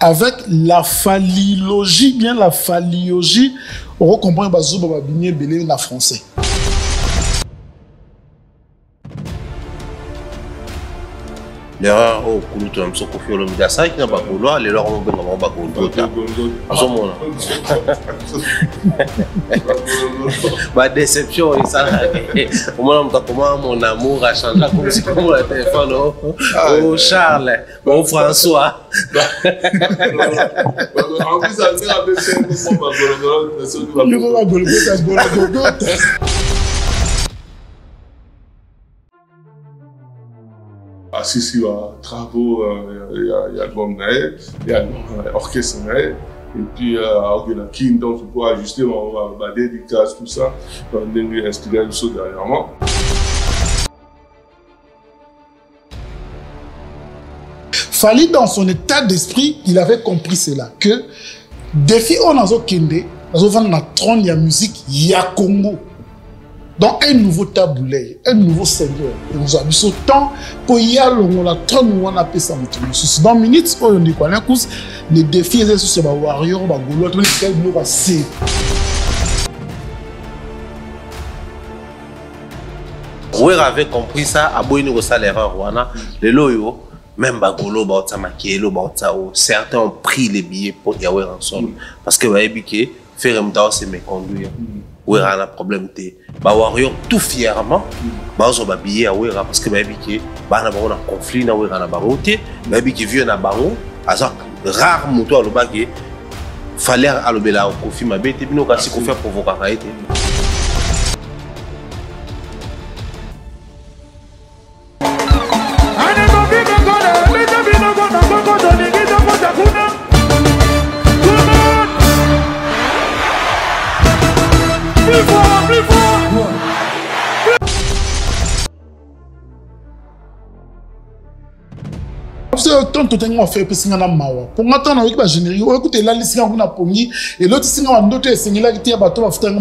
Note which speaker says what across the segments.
Speaker 1: Avec la phalliologie, bien la phalliologie, on comprend que la français.
Speaker 2: L'erreur au Kouloutou, je suis confié au Lomidasa, qui n'a pas de loi, l'erreur au Lomidasa. Ma déception, ça, au moment où mon amour a changé, comme si comme le téléphone au Charles, au François.
Speaker 3: En plus, ça me rappelle Ah, si, travaux, il y a Gomnae, il y a l'orchestre Nae, et puis il y a Kin, donc je peux ajuster ma dédicace, tout ça, dans le inspiré du saut derrière moi.
Speaker 1: Fally, dans son état d'esprit, il avait compris cela, que défi on a Kende, dans la trône, il y a musique, il y a Congo. Donc, un nouveau taboulet, un nouveau seigneur. Et nous avons ce temps pour y aller, on a 30 mois, on a fait ça. Dans une minute, on dit quoi? Les défis, c'est sur les warriors, les gaulois, les gaulois,
Speaker 2: Oui, avait compris ça, à Boïni, au salaire, les loyaux, même Bagolo, certains ont pris les billets pour y aller ensemble. Parce que, vous voyez, faire un temps, c'est méconduire. Oui, il y a un problème. Bah, warrior tout fièrement, bah, on va billet à Ouera parce que bah, il bah, on a un conflit na Ouera na baroté, bah, il vient na baron, azak rare moto à l'obagé, fallait à l'obéla au conflit ma bête, et puis nous quand qu'on fait provoquer.
Speaker 1: Tant que tu as fait un mawa. Pour m'attendre avec la générique, on écoute la liste qu'on a pogné et l'autre c'est un autre Sénégal qui a battu à faire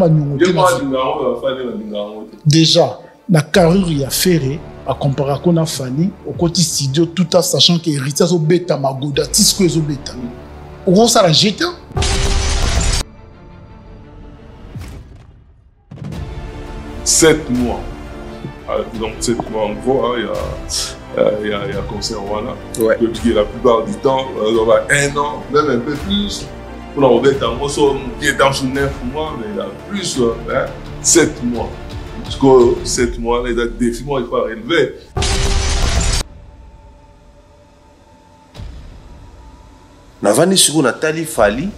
Speaker 1: déjà la carrure il a ferré à comparer à qu'on a Fally au côté studio tout en sachant que héritage au bêta magoda tisque au bêta. Au gros ça la jette.
Speaker 3: Sept mois. Donc 7 mois en gros, il y a concert voilà.
Speaker 2: Ouais.
Speaker 3: Depuis la plupart du temps, on va 1 an, même un peu plus. On a ouvert un mot qui est dans 9 mois, mais il y a plus 7 mois. Parce que 7 mois, les défis, il faut relever.
Speaker 2: Navani sur Nathalie Fally,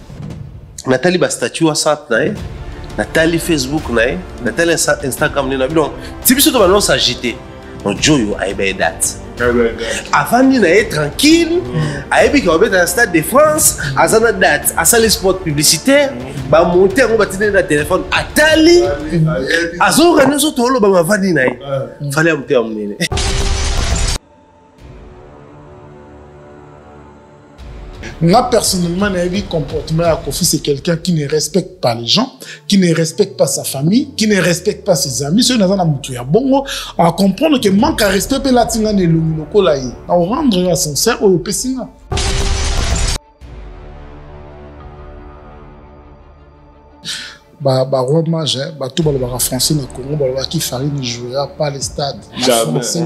Speaker 2: Nathalie ba statut WhatsApp nae, Nathalie Facebook nae, Nathalie Instagram nae. Donc, si tu veux nous s'agiter, on joue à date. Avant de être tranquille, à dans le stade de France, à la date, à les spots publicitaires, bah monter on va tenir le téléphone à Tali, à son réseau tout le monde va venir. Fallait monter en ligne.
Speaker 1: Moi, personnellement, un comportement à Kofi, c'est quelqu'un qui ne respecte pas les gens, qui ne respecte pas sa famille, qui ne respecte pas ses amis. C'est un bon à comprendre que manque à respect pour la tinga de l'unoko là. À rendre à sincère au pessinga. Hommage, tout le monde français dans le Congo, qui Fally ne jouera pas les stades.
Speaker 3: Jamais.
Speaker 1: Si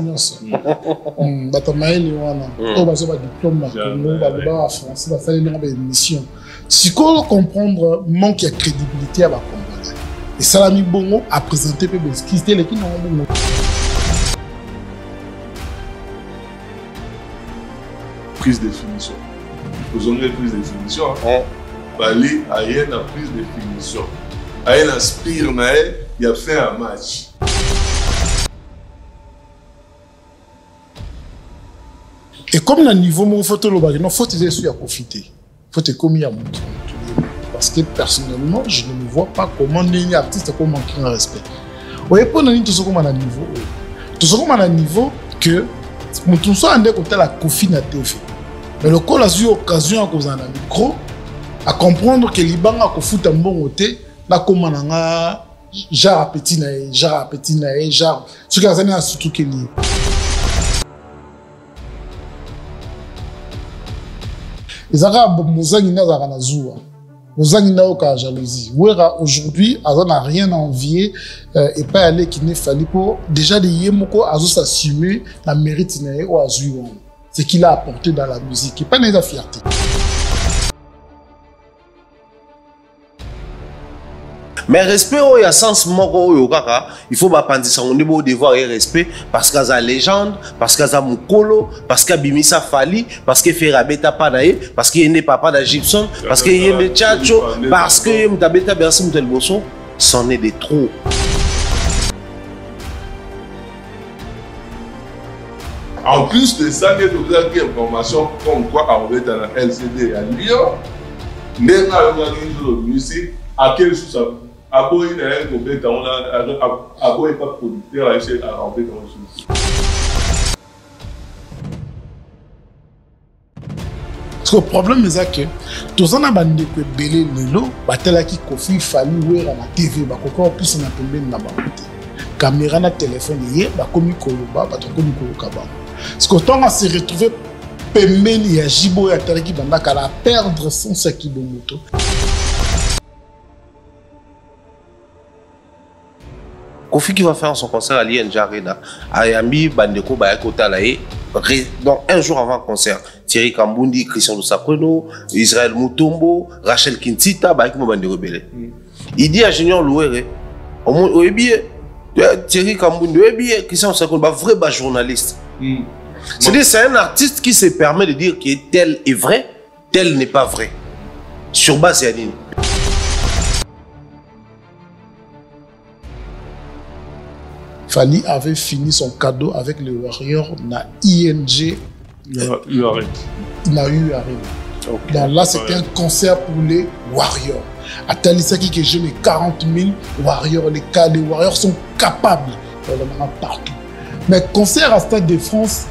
Speaker 1: on comprendre manque de crédibilité à la Congolais. Et Salami Bongo a présenté ce qui était l'équipe Bongo.
Speaker 3: prise de finition. Vous avez une prise de finition. Bali a une prise de finition. A une aspire, il a fait un match.
Speaker 1: Et comme le niveau, il faut te sur profiter. Il faut te commettre à mon tour. Parce que personnellement, je ne me vois pas comment un artiste peut manquer de respect. Vous voyez, pour nous, tout ce qu'on a un niveau. Tout ce qu'on a un niveau que nous sommes en train de la Kofi na TV. Mais le col a eu l'occasion à cause d'un micro à comprendre que les banques à foot un bon côté, là comme on a genre petit naïe, genre ce que les années surtout qu'il y les arabes mozangi na zara zoua mozangi na oka jalousie wera aujourd'hui azan n'a rien à envier et pas aller qui n'est fallu pour déjà les yemoko azo s'assumer la mérite naïe ou azouan ce qu'il a apporté dans la musique et pas la fierté.
Speaker 2: Mais respect, il y a sens moko il faut pas penser au niveau devoir et respect parce qu'il y a légende, parce qu'il y a Mukolo, parce qu'il y a Bimisa Fali, parce qu'il y a Ferrabeta Panae, parce qu'il y a Papa da Gibson, parce qu'il y a Tchacho, parce qu'il y a Mtabeta Bersi Moutelbosso, c'en est des trop.
Speaker 3: En plus de ça, il y a des informations comme quoi on va être dans la LCD à Lyon, mais là, on a une musique, à quelle chose ça Abo il est complet, on a Abo est pas producteur, à essayer à rentrer dans le souci.
Speaker 1: Parce que le problème est que tous on a bandé que belé lelo, batela qui Kofi Fali ouera na TV, ba koko plus na pembeni na bangote. Caméra na téléphone yé, ba komi koloba, ba to komi kolokaba. Parce que tant on s'est retrouvé pembeni ya Jibo ya Tariki banda kala perdre son saki de moto.
Speaker 2: Kofi qui va faire son concert à l'INJ Arena, Ayambi, Bandeko, Bayakotalae, donc un jour avant le concert, Thierry Kambundi, Christian Lusakweno, Israël Mutombo, Rachel Kintita, Bayakimo Bandeko Belé. Il dit à Junior Louere, Thierry Kambundi, Christian Lusakweno, vrai journaliste. C'est-à-dire c'est un artiste qui se permet de dire que tel est vrai, tel n'est pas vrai. Sur base Yanine.
Speaker 1: Fali avait fini son cadeau avec les Warriors na ING.
Speaker 3: Il a eu
Speaker 1: Donc là, c'était un concert pour les Warriors. À Talisaki, que j'ai les 40 000 Warriors. Les Warriors sont capables de le mettre partout. Mais concert à Stade de France,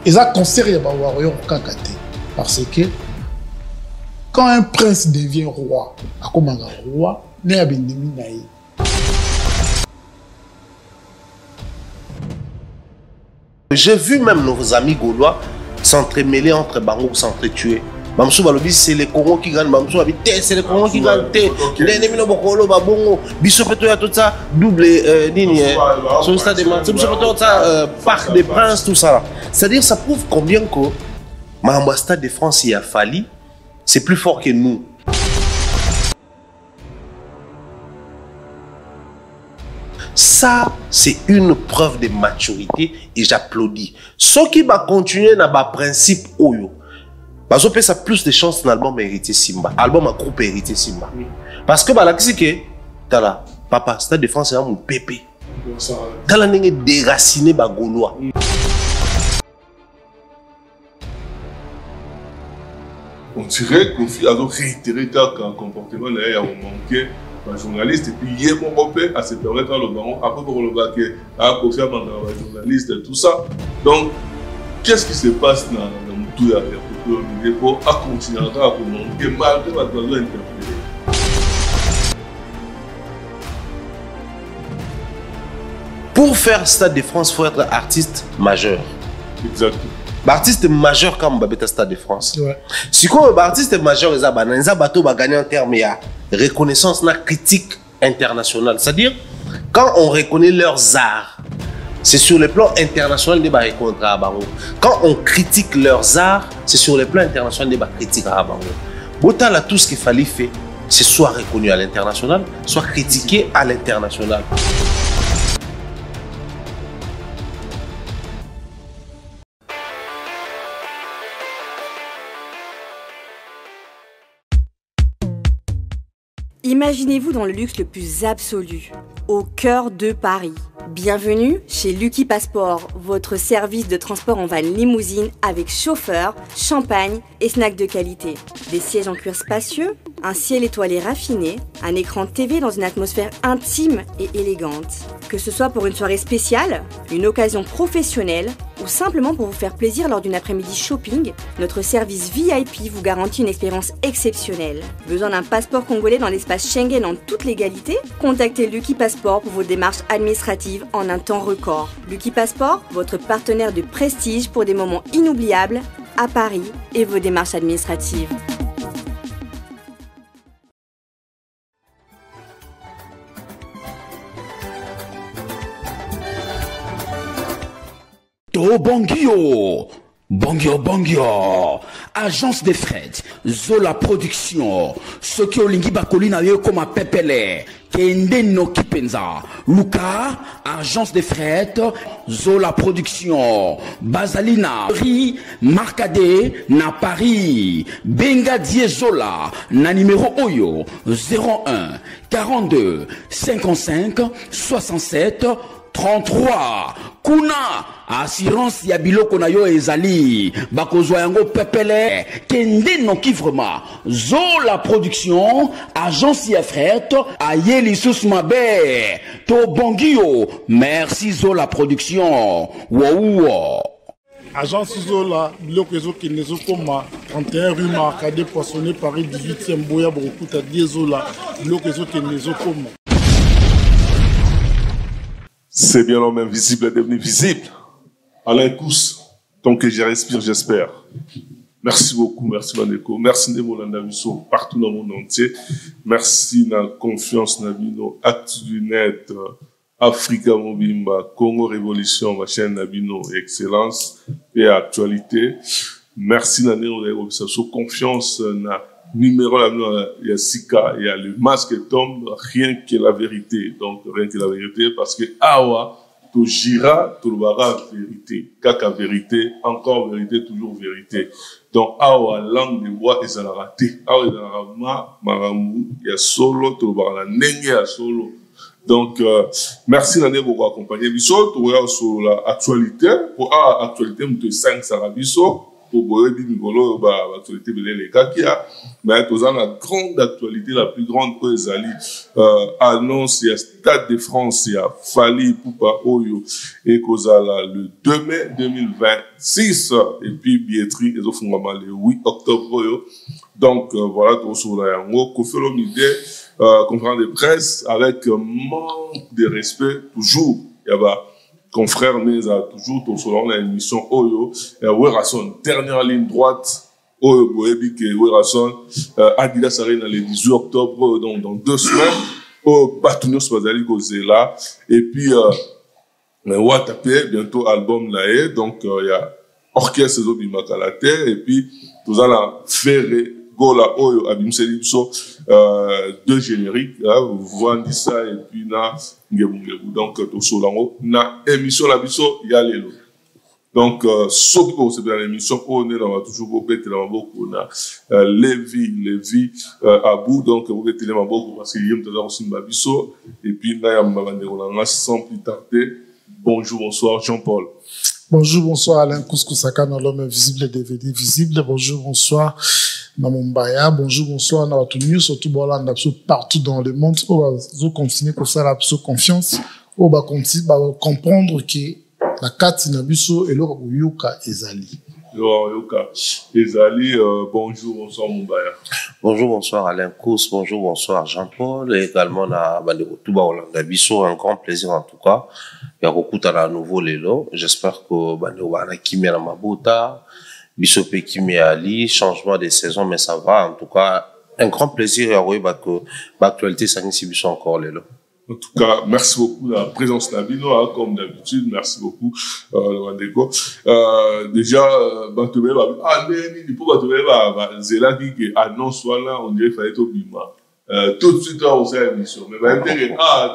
Speaker 1: et ça, concert, il y a des Warriors au Kakate. Parce que quand un prince devient roi, à comment un roi, il y a des naïfs.
Speaker 2: J'ai vu même nos amis gaulois s'entremêler entre Bango, s'entretuer. Mamsou Balobi, c'est les Congos qui gagnent. Mamsou Balobi, c'est les Congos qui gagnent. Les ennemis de Bokolo, Babongo, Bissopeto, tout ça, double digne. Sur le stade de Mansour, Bissopeto, Parc des Princes, tout ça. C'est-à-dire, ça prouve combien que ma Stade de France, il a fallu, c'est plus fort que nous. Ça, c'est une preuve de maturité et j'applaudis. Ceux qui vont continuer dans le principe Oyo, parce que ça plus de chances dans l'album Hérité Simba, album à groupe Hérité Simba. Parce que là, c'est que, papa, Stade de France, c'est un pépé. Dans la ligne déraciné par Gaulois.
Speaker 3: On dirait qu'on a réitéré qu'un comportement a manqué. Un journaliste et puis hier mon repère à se permettre le baron après pour le bac à confier dans un journaliste et tout ça. Donc qu'est-ce qui se passe dans tout le pour continuer à communiquer malgré votre besoin interpellé.
Speaker 2: Pour faire Stade de France, il faut être artiste majeur.
Speaker 3: Exactement.
Speaker 2: Artiste majeur comme Babeta Stade de France.
Speaker 1: Ouais.
Speaker 2: Si comme artiste majeur, ils ont gagné en termes de reconnaissance la critique internationale. C'est-à-dire, quand on reconnaît leurs arts, c'est sur le plan international des contrats. Quand on critique leurs arts, c'est sur le plan international des critiques à Bango. Autant là, tout ce qu'il fallait faire, c'est soit reconnu à l'international, soit critiqué à l'international.
Speaker 4: Imaginez-vous dans le luxe le plus absolu, au cœur de Paris. Bienvenue chez Lucky Passport, votre service de transport en van limousine avec chauffeur, champagne et snacks de qualité. Des sièges en cuir spacieux, un ciel étoilé raffiné, un écran TV dans une atmosphère intime et élégante. Que ce soit pour une soirée spéciale, une occasion professionnelle ou simplement pour vous faire plaisir lors d'une après-midi shopping, notre service VIP vous garantit une expérience exceptionnelle. Besoin d'un passeport congolais dans l'espace Schengen en toute légalité? Contactez Lucky Passport pour vos démarches administratives en un temps record. Lucky Passport, votre partenaire de prestige pour des moments inoubliables à Paris et vos démarches administratives.
Speaker 5: Bongio, agence de fret, Zola Production, Soki Olingi Bakoli na yo comme Pepele, Kende no Kipenza, Luka, agence de fret, Zola Production, Bazalina, Marcade, na Paris, Benga Die Zola, na numéro Oyo, 01 42 55 67 33. Kuna assurance ya biloko na yo ezali bakozwa yango pepele kende no kivrema Zola Production agence ya fret ayeli sus mabe to bongio merci Zola Production wow.
Speaker 1: Agence Zola, biloko ezokende ezokoma 31 rue Marcade Poissonné Paris 18e Boya Bokuta Die Zola, biloko ezokende ezokoma.
Speaker 3: C'est bien l'homme invisible est devenu visible. Alain Kous, tant que je respire, j'espère. Merci beaucoup, merci Maneko. Merci de mon analyso partout dans le monde entier. Merci de la confiance dans Nabino, ActuNet, Africa Mobimba, Congo Révolution, ma chaîne Nabino, Excellence et Actualité. Merci de la confiance dans numéro il y a Sika, il y a le masque tombe, rien que la vérité. Donc, rien que la vérité, parce que Awa, tu gira, tu bara vérité. Kaka vérité, encore vérité, toujours vérité. Donc, Awa, langue de bois, ils ont raté. Awa, ils ont maramou, il y a solo, tu bara la nenge, il y a solo. Donc, merci d'année pour accompagner Bisso. Tu regardes sur l'actualité. Pour l'actualité, nous te 5 Sarabisso. Pour boire du Migolo, l'actualité de l'Ekakia. Mais tu as la grande actualité, la plus grande pour les alliés. Annonce, il y a Stade de France, il y a Fali Poupa Oyo, et Kozala le 2 mai 2026. Et puis, billetterie, ils ont le 8 octobre Oyo. Donc, voilà, tout sur la yango. Kofelo Mide, conférence de presse, avec manque de respect, toujours. Il y a confrère Meza, toujours, selon l'émission Oyo, Werason, dernière ligne droite, Oyo Boebik et Werason, Adidas Arena le 18 octobre, donc dans 2 semaines, Oyo Batounos Bazali Gozela, et puis, Watapé, bientôt album Laé, donc il y a Orchestre Zobima Kalate, et puis, tout la Ferré, Gola Oyo, Abim Selipso, 2 génériques, vous voyez ça, et puis, na, donc, tout ça, na émission la biso, il y a les lots. Donc, ce qui peut se faire dans l'émission, on est dans toujours beaucoup, on a Lévi, à bout, donc, vous êtes là, beaucoup, parce qu'il y a un aussi ma biso, et puis, là, on a sans plus tarder. Bonjour, bonsoir, Jean-Paul.
Speaker 1: Bonjour, bonsoir, Alain Kouskou-Saka, dans l'homme invisible et DVD visible. Bonjour, bonsoir, Namombaya. Bonjour, bonsoir, Nabatoumiou, surtout, partout dans le monde. On va continuer pour faire la confiance. On va continuer, comprendre que la carte Nabuso et le Yuka Ezali.
Speaker 3: Ezali, bonjour, bonsoir, Mombaya.
Speaker 2: Bonjour, bonsoir, Alain Kous. Bonjour, bonsoir, Jean-Paul. Et également, Touba Olanda Bisso. Un grand plaisir, en tout cas. Il y a beaucoup de nouveaux lélo. J'espère que, on a Kimi à Mabota, Bisso Pekimi Ali, changement des saisons, mais ça va. En tout cas, un grand plaisir. Il y a que, l'actualité, ça n'y Bisso encore lélo.
Speaker 3: En tout cas, merci beaucoup de la présence d'Abino, hein, comme d'habitude. Merci beaucoup, Wandeko. Déjà, Batoué, il faut Batoué, Zéla dit que annonce là, on dirait qu'il fallait être au Bima. Tout de suite, on sait l'émission. Mais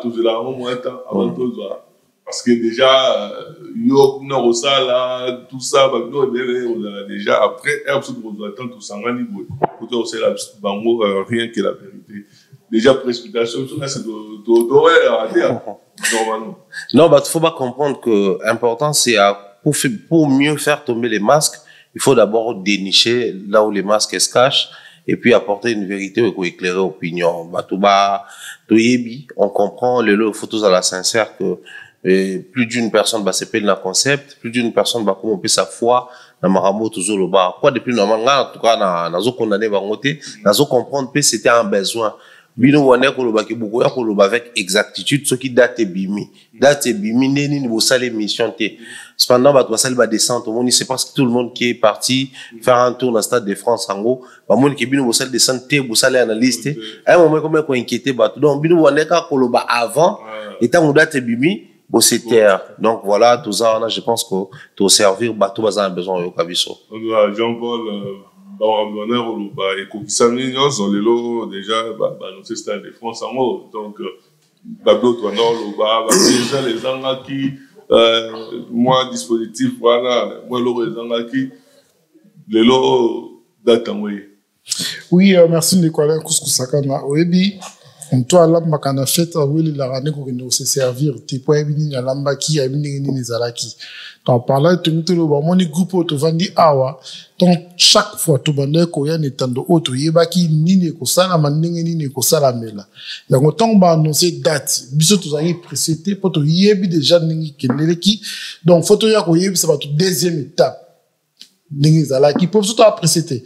Speaker 3: tout cela, au moins, avant tout ça. Parce que déjà, yo, là, tout ça, on a déjà, après, on attend tout ça, on a dit, rien que la vérité. déjà précipitation, tout ça, c'est d'horaire à dire, normalement.
Speaker 2: Non, bah, il faut pas comprendre que l'important, c'est pour mieux faire tomber les masques, il faut d'abord dénicher là où les masques se cachent et puis apporter une vérité ou éclairer l'opinion. Bah, on comprend les photos à la sincère que plus d'une personne va s'épeler dans le concept, plus d'une personne va commencer sa foi dans Maramo toujours le bas. Quoi depuis normalement, en tout cas, dans condamné va monter, dans comprendre que c'était un besoin. Bino wane ko loba ki beaucoup ya ko loba avec exactitude ce qui date bimi neni ni bosale mission té cependant ba to sale ba descente on c'est parce que tout le monde qui est parti faire un tour dans le stade de France en gros ba mon ki bino bosale descente té bosale analyste un moment comme ko inquiété ba donc bino wane ka ko loba avant étant date bimi bo c'était donc voilà tout ça je pense que to servir bateau bazan besoin yo kabiso
Speaker 3: Jean-Paul et Kokisami nyonso lelo déjà annoncé stade de France en haut donc bablo to no déjà les gens qui moi dispositif voilà moi les gens qui lelo date
Speaker 1: oui merci Nicolas Kouskou-Sakana oyebi toi là makana fête oui la rane ko nous se servir tipo ebini na lamba ki ebini ni zalaki donc par là tu le ba moni groupe to vandi awa donc chaque fois to bande ko ya netando auto yebaki nini ko sala mandenge nini ko sala mela yango ton ba annoncer date biso to zaki précédé pour to yebi déjà ningi keneleki donc photo ya ko yebi ça va tout deuxième étape ningi zalaki pour surtout apprécier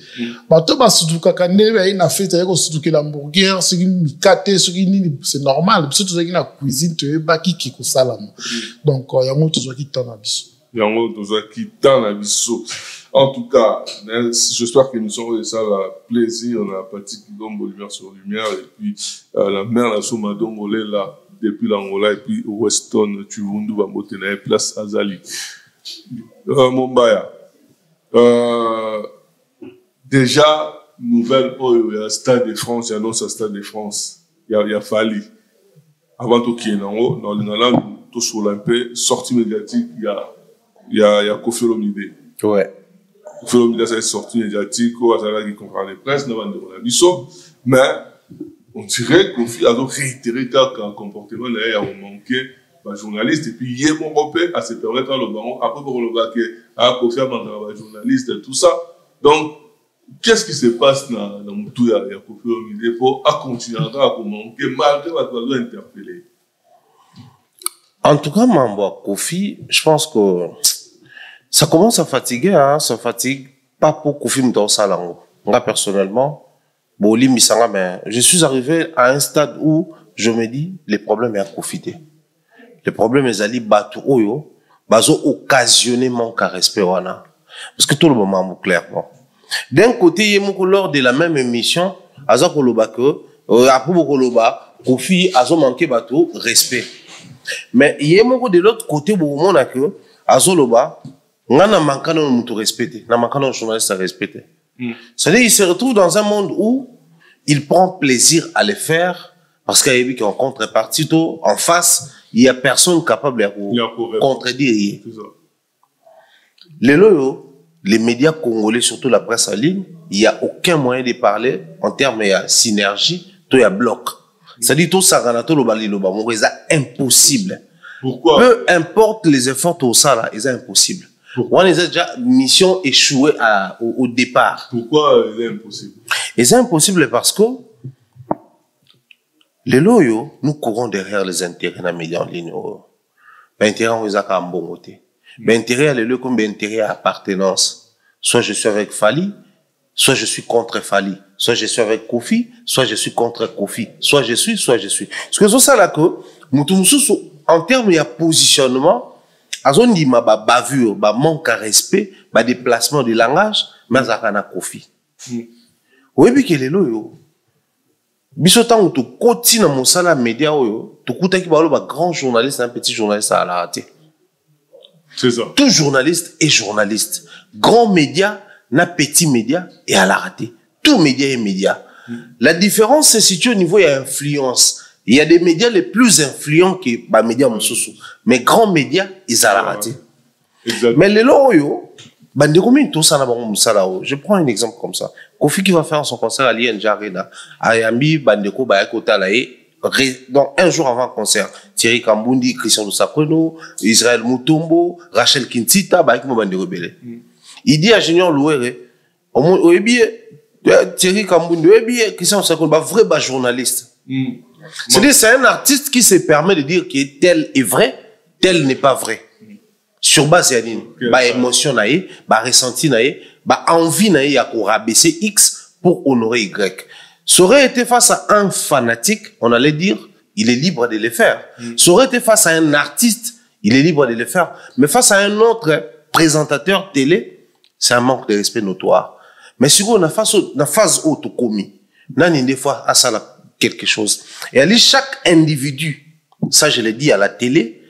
Speaker 1: bato ba sutuka kanebe ina fête ya ko sutuka l'hamburger ce qui mikate ce qui nini c'est normal surtout zaki na cuisine to yebaki ki ko sala donc yango to zaki tana biso
Speaker 3: yango to zaki tana biso. En tout cas, j'espère que nous aurons ça plaisir. On a parti qui donne lumière sur lumière et puis la mère la somme d'Ongolais là depuis l'Angola et puis Weston Tuvundu va monter na place Azali. Mombaya. Déjà nouvelle il y a Stade de France, il y a annonce à Stade de France. Il y a Fali. Avant tout qui est dans le langue tout sur l'Olympe, sortie médiatique, il y a Kofi Olomide.
Speaker 2: Ouais.
Speaker 3: Kofi Olomide ça est sorti médiatique, qui comprend les presses, mais on dirait que Kofi a réitéré qu'un comportement a manqué par journaliste et puis hier mon repère à se permettre le baron après pour le bac à Kofi a manqué journaliste et tout ça. Donc qu'est-ce qui se passe dans tout il y a Kofi Olomide pour continuer à manquer malgré votre besoin interpellé.
Speaker 2: En tout cas, Mambo Kofi, je pense que ça commence à fatiguer, hein, ça fatigue pas pour Kofi Mtaosalango. Moi, personnellement, Boli Misanga, mais je suis arrivé à un stade où je me dis, les problèmes sont à profiter. Les problèmes sont à battre oyo, bazo occasionner manque à respect, wana. Parce que tout le moment, clairement. D'un côté, lors de la même émission, azo koloba que, après koloba, Kofi azo manqué bateau, respect. Mais il y a de l'autre côté, on a que, azoloba, on a manqué de nous respecter, on a manqué de journalistes à respecter. C'est-à-dire, il se retrouve dans un monde où il prend plaisir à le faire, parce qu'il y a en contrepartie, en face, il y a personne capable de contredire. Les médias congolais, surtout la presse en ligne, il n'y a aucun moyen de parler en termes de synergie, il y a bloc. C'est-à-dire, tout ça, c'est impossible.
Speaker 3: Pourquoi?
Speaker 2: Peu importe les efforts, tout ça, là, c'est impossible. On a déjà mission échouée au départ.
Speaker 3: Pourquoi c'est impossible?
Speaker 2: Et c'est impossible parce que les loyaux, nous courons derrière les intérêts dans les médias en ligne. L'intérêt, on les a qu'à un bon côté. L'intérêt, les loyaux, comme l'intérêt à appartenance. Soit je suis avec Fali, soit je suis contre Fali. Soit je suis avec Kofi, soit je suis contre Kofi. Soit je suis. Parce que c'est ça là que, en termes de positionnement, à zone dit ma bavure, manque à respect, déplacement de langage, mais ça kana Kofi. Oui, puis que les loyaux. Bisotan ou tu continues dans mon sala média oyo, tu coûtes qui parle grand journaliste, un petit journaliste à la rater.
Speaker 3: C'est ça.
Speaker 2: Tout journaliste est journaliste. Grand média, n'a petit média et à la rater. Tout média est média. La différence se situe au niveau de l'influence. Il y a des médias les plus influents que les médias Moussoussou. Mais grands médias, ils ont la raté. Mais les loyaux, Je prends un exemple comme ça. Kofi qui va faire son concert à l'INJ Arena, Ayambi, Bandeko, Bayakota, donc un jour avant le concert, Thierry Kambundi, Christian Lusakweno, Israël Mutombo, Rachel Kintita, Bayakimo Bandeko Belé. Il dit à Junior Louere, Thierry Kambundi, Christian Lusakweno, vrai journaliste. C'est-à-dire, c'est un artiste qui se permet de dire que tel est vrai, tel n'est pas vrai. Sur base de émotion, ressenti, envie à rabaisser X pour honorer Y. Ça aurait été face à un fanatique, on allait dire, il est libre de le faire. Ça aurait été face à un artiste, il est libre de le faire. Mais face à un autre présentateur télé, c'est un manque de respect notoire. Mais si on a phase auto commis, on a des fois à ça quelque chose. Et aller chaque individu, ça je l'ai dit à la télé,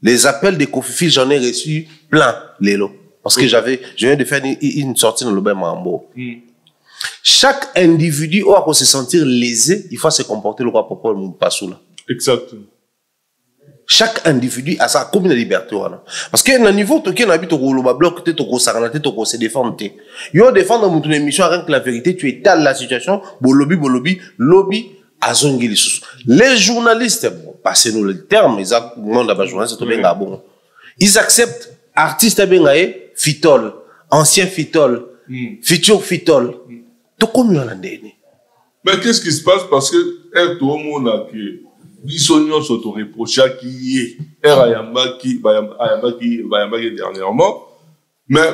Speaker 2: les appels des Kofi, j'en ai reçu plein, Lélo. Parce que je viens de faire une sortie dans le bain Mambo. Chaque individu, pour se sentir lésé, il faut se comporter le roi Popo le Passoula.
Speaker 3: Exactement.
Speaker 2: Chaque individu a sa commune de liberté. Parce que dans le niveau, tu as habité au bloc, tu as se défendre. Tu as défendre mon émission, rien que la vérité, tu étales la situation, lobby, les journalistes, passez-nous le terme, ils acceptent artiste fitol, ancien fitol, futur fitol.
Speaker 3: Mais qu'est-ce qui se passe? Parce que tout le monde a que Bissonio s'auto-reproche qui est Ayamba qui dernièrement, mais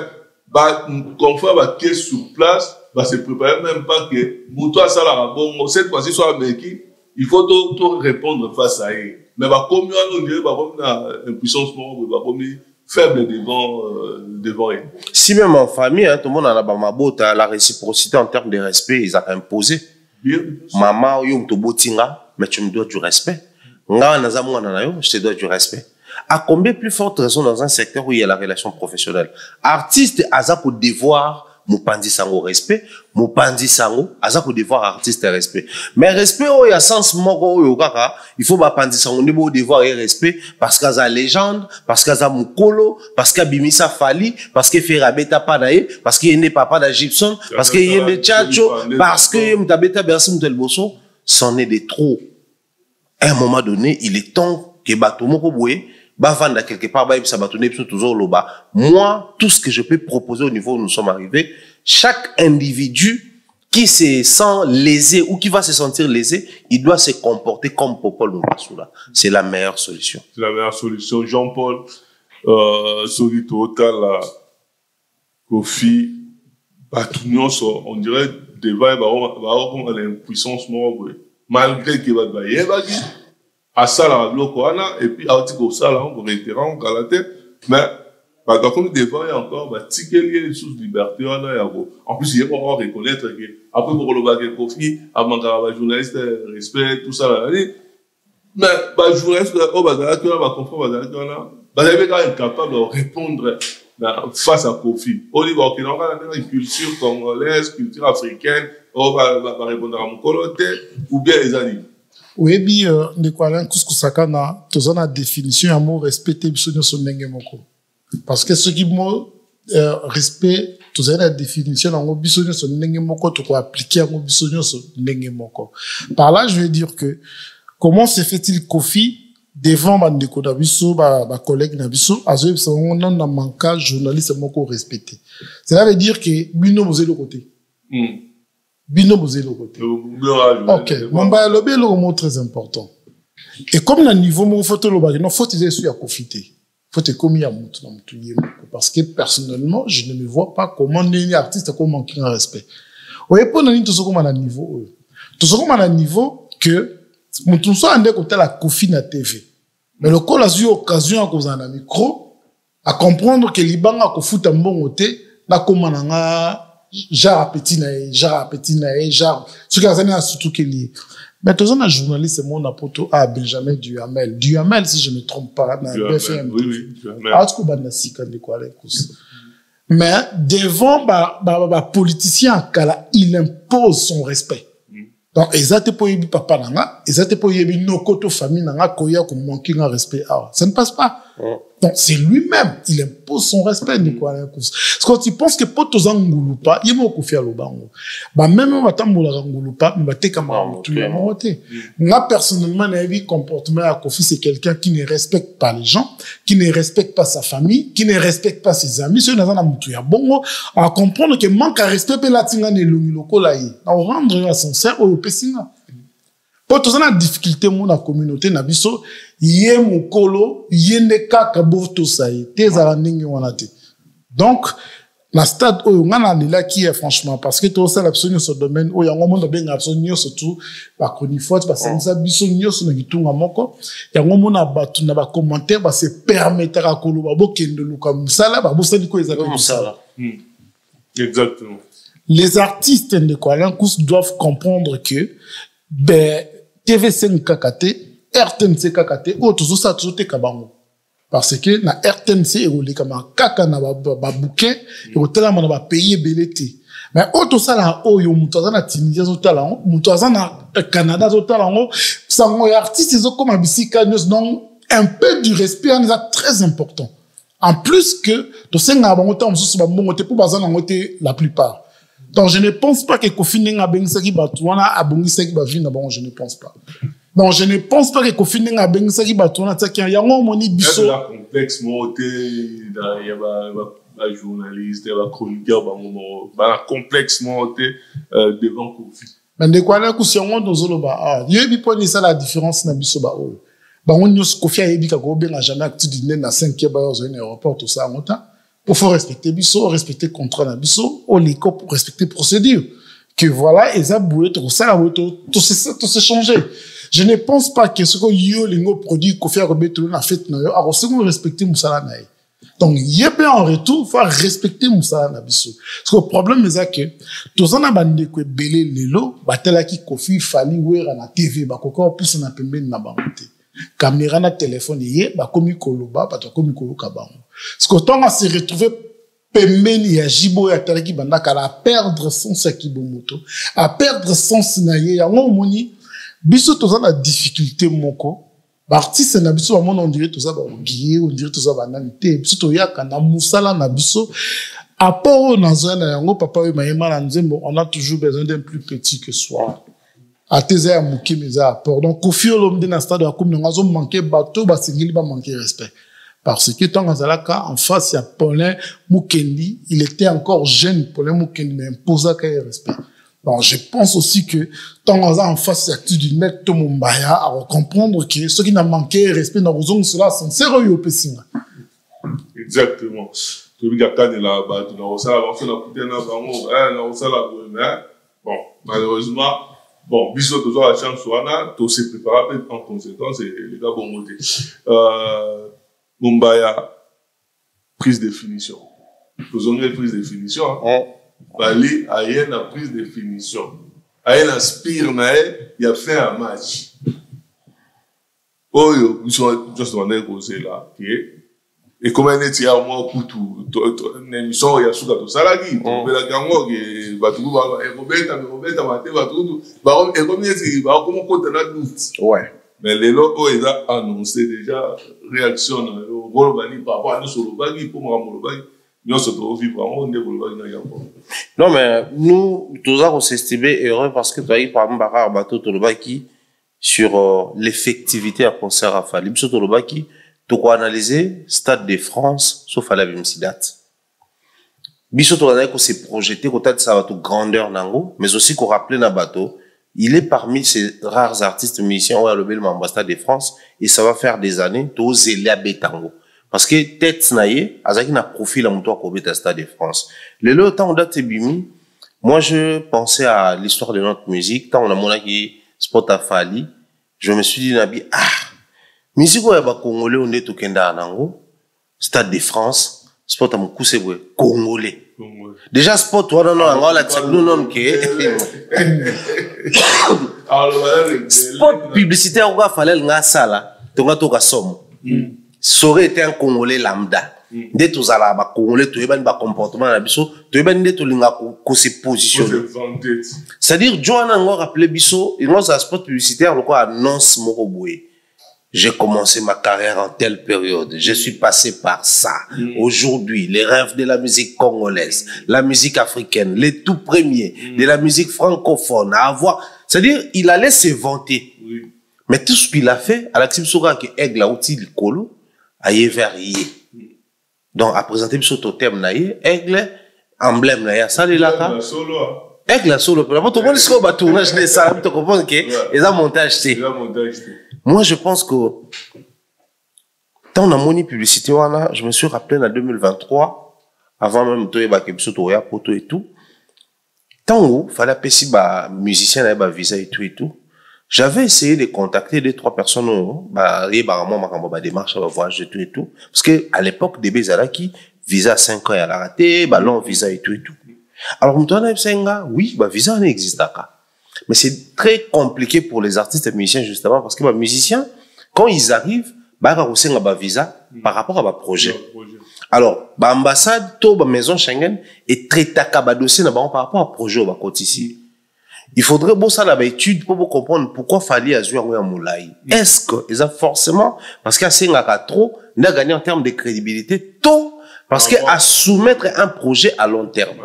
Speaker 3: qu'on fait sur place, se préparer même pas que Moutoua Salara bon cette fois-ci soit Meki, il faut tout répondre face à elle. Mais comme on dirait comme une puissance faible devant elle.
Speaker 2: Si même en famille, tout le monde a la réciprocité en termes de respect, ils ont imposé. Maman, mais tu me dois du respect. Je te dois du respect. À combien plus forte raison dans un secteur où il y a la relation professionnelle? Artiste, a pour devoir Mupandi sango respect, Mupandi sango, aza pour devoir artiste respect. Mais respect, il y a sens moko il faut Mupandi sango niveau devoir et respect parce qu'il y a légende, parce qu'il y a Mukolo, parce qu'il y a Bimisa Fali, parce qu'il y a Ferabeta Panae, parce qu'il y a Papa da Gibson, parce qu'il y a Tchacho, parce qu'il y a Mtabeta Bersim Telboso, c'en est des trop. À un moment donné, il est temps que Batomo Koboué vendre quelque part, moi, tout ce que je peux proposer au niveau où nous sommes arrivés, chaque individu qui se sent lésé ou qui va se sentir lésé, il doit se comporter comme Popol Moumassoula. C'est la meilleure solution.
Speaker 3: C'est la meilleure solution. Jean-Paul, Solito, Tala, Kofi, on dirait, devant l'impuissance, malgré qu'il va à ça la blocoana et puis à titre ça là on réitérant galaté mais comme devant il y a encore ticket les sous liberté en plus il faut reconnaître que après pour le bac Kofi avant que journaliste respect tout ça là mais journaliste au bazar que va comprendre bazar il est capable de répondre face à Kofi au niveau que dans la culture congolaise culture africaine on va répondre à mon coloté ou bien les amis.
Speaker 1: Oui, bien, nous avons tous la définition de respecter moko. Parce que ce qui me respect, tous la définition de moko, tu peux appliquer moko. Par là, je veux dire que comment se fait-il Kofi devant Bandeko Nabiso, ma collègue Nabiso, à ce moment on a manqué journaliste moko respecté. Cela veut dire que Bino vous êtes de côté. Bino bozé le côté. Ok. Mon ba lobé le mot très important. Et comme le niveau mon photo le ba, non faut utiliser sur à profiter. Faut te commis à monter dans mon parce que personnellement, je ne me vois pas comment un artiste comme manquer un respect. Ouais pour nous tout ce comme à niveau. Tout ce comme à niveau que mon tout ça ande côté la Kofi na TV. Mais le col a eu occasion à cause d'un micro à comprendre que libanga ko fout un bon côté na comment nga genre petit genre ce qui a surtout qu'il y mais tous un journaliste mon apoto à Benjamin Duhamel si je me trompe pas dans BFM
Speaker 3: oui
Speaker 1: mais devant politicien il impose son respect donc exactement pour yebi papa nanga exactement pour yebi no koto famille nanga koya ko manquer un respect ça ne passe pas Donc, c'est lui-même, il impose son respect, Nicolas Kous. Parce que quand tu penses que pour tous en Ngouloupa, il y a beaucoup fait le bango. Bah, même en attendant la Ngouloupa, mais t'es comme tout le monde. Moi, personnellement, j'ai vu comportement à Kofi, c'est quelqu'un qui ne respecte pas les gens, qui ne respecte pas sa famille, qui ne respecte pas ses amis. C'est une bongo, à comprendre que manque à respect, la tinga ne l'umiloko là, à rendre à son cerf au pessinga. Pour tous la difficulté mon la communauté na biso yé mukolo yé ne kaka bofto sayi tezala ndenge wana te. Donc la stade oyo ngana lela qui est franchement parce que tout ça l'absolu sur domaine oyo yango monde benga absolu surtout ba chronifote ba senza biso nyoso na gitunga moko yango mona batu na ba commentaire ba se permettre à koloba bokende luka musala ba bosali ko ezaka musala.
Speaker 3: Exactement. Les
Speaker 1: artistes de Kuala Kous doivent comprendre que ben TV5 kakate, RTNC kakate, autres ça tout est kabango. Parce que na RTNC et kama kaka na ba bouquin et hôtel na ba payer belete. Mais autres ça là oyo mutoza na Tunisie zotala, mutoza na Canada zotala ngo, sango artistes ils ont comme abisika news donc un peu du respect on est très important. En plus que to senga bango ta mususu ba mbongo te pour bazana ngote la plupart. Donc, je ne pense pas que Kofi Nenga Bengisaki Batouana a Bongisaki Bavina. Bon, je ne pense pas. Donc, je ne pense pas que Kofi Nenga Bengisaki Batouana a Yango Moni Bisso.
Speaker 3: Il y a complexe, il y a un journaliste, il y a un chroniqueur, il y a un complexe devant Kofi.
Speaker 1: Mais de quoi là, Kofi Yango Dozoloba, il y a eu ça la différence dans Bisso Bao. On y a Kofi Ayebi Kagobe n'a jamais actu dîner dans 5 ans dans un aéroport, tout ça, en temps. Il faut respecter Bisso, respecter le contrat de Bisso, au l'éco pour respecter la procédure. Que voilà, et ça, tout ça, tout s'est changé. Je ne pense pas que ce que yo, l'ingo produit, qu'on fait remettre la fête, alors, c'est qu'on respecte Moussala Naï. Donc, y a bien en retour, il faut respecter Moussala Bisso. Parce que le problème, c'est que, tout ça, n'a pas de quoi belé l'élo, batela qui kofi, fali, ouer, à la TV, bah, koko, pousse, na pembe, na bangote. Caméra na téléphone, yé, bah, komi koloba, bah, komi kolo kabango. Parce que quand on s'est retrouvé pemeni ya jibo ya talaki bandaka à perdre son sakibomoto, à perdre son sinaye, ya ngomoni, biso toza na difficulté moko, artiste na biso ba on dirait tout ça ba guier, on dirait tout ça ba nanité, biso to yaka na musala na biso, à part na zona yango papa we mayema na nzembo, on a toujours besoin d'un plus petit que soi. À tes airs mouki mes apports. Donc Kofi Olomide na stade ya comme ngazo manquer bateau, ba singili ba manquer respect. Parce que tant que en face, il y a Paulin Mukendi, il était encore jeune, Paulin Mukendi, mais imposa qu'il y ait respect. Donc, je pense aussi que tant en face, il y a tout du net, tout mon baya, à comprendre que ceux qui n'ont manqué respect dans les cela sont sérieux au Pessina.
Speaker 3: Exactement. Tout le monde est là-bas, tout le monde est là-bas, bon, malheureusement, bon, bisous, toujours la chance, tout s'est préparé en conséquence, et les gars, bon, monter. Mumbaya, prise de finition. Vous avez une prise de finition. Bali, Ayen a prise de finition. Ayen aspire, il a fait un match. Oh, ils sont juste dans les causes là. Et comme il y a un mois pour tout, une émission, il y a sous tout ça là qui, on veut la gango qui va tout, et comment contenir doute. Ouais. Mais les locaux, ils ont annoncé déjà réaction dans le rôle par rapport à nous sur le bagui pour moi le bagui. Nous se trouvons vivre on est pour le bagui.
Speaker 2: Non mais nous tous on s'estimait heureux parce que tu as eu par exemple Bakar Bato to le bagui sur l'effectivité à concert à Fali. Sur le bagui, tu quoi analyser Stade de France sauf à la même date. Biso to on s'est projeté côté de ça va toute grandeur nango, mais aussi qu'on rappelait na bateau. Il est parmi ces rares artistes musiciens où il y a le bel ambassade de France et ça va faire des années to zélia betango parce que tête naie azaki na profil à monto ko beta stade de France le temps date bimi moi je pensais à l'histoire de notre musique quand on a mona qui spot à Fali je me suis dit nabi musique ouais ba congolais on est to kenda nango stade de France spot à mukuse bwe congolais déjà spot wana no anga la tsaklu non ke spot publicitaire on va fallait nga sala tonga to ka somo ça aurait été un congolais lambda nde to zala ba congolais to yebani ba comportement na biso to yebani nde to linga ko se positionner c'est-à-dire Joana ngo rappeler biso il nous a spot publicitaire le quoi annonce moko boye j'ai commencé ma carrière en telle période, je suis passé par ça. Aujourd'hui, les rêves de la musique congolaise, la musique africaine, les tout premiers de la musique francophone, à avoir, c'est-à-dire, il allait se vanter.
Speaker 3: Oui.
Speaker 2: Mais tout ce qu'il a fait, à la Sora qui est la outil le colo, a éveillé. Donc, à présenter ce totem naïe, aigle, emblème naïe, ça les là. Aigle la solo. Tout le monde se bat tournage de ça, tu comprends que ils ont montage. Moi, je pense que tant on a moni publicité, je me suis rappelé en 2023, avant même de y poto et tout. Tant où fallait appeler bah musicien là, bah visa et tout. J'avais essayé de contacter 2-3 personnes, bah démarche, bah voyage et tout. Parce que à l'époque, des Bezalaki, visa 5 ans, il a raté, bah long visa et tout. Alors, oui, bah visa n'existe pas. Mais c'est très compliqué pour les artistes et musiciens, justement, parce que les musiciens, quand ils arrivent, bah, ils ont un visa par rapport à un projet. Alors, l'ambassade, la maison Schengen est très dossier par rapport au projet au côté ici. Il faudrait bon ça la étude pour comprendre pourquoi fallait azur un moulay. Est-ce que ils ont forcément parce qu'il y a trop n'a gagné en termes de crédibilité tôt parce que à soumettre un projet à long terme.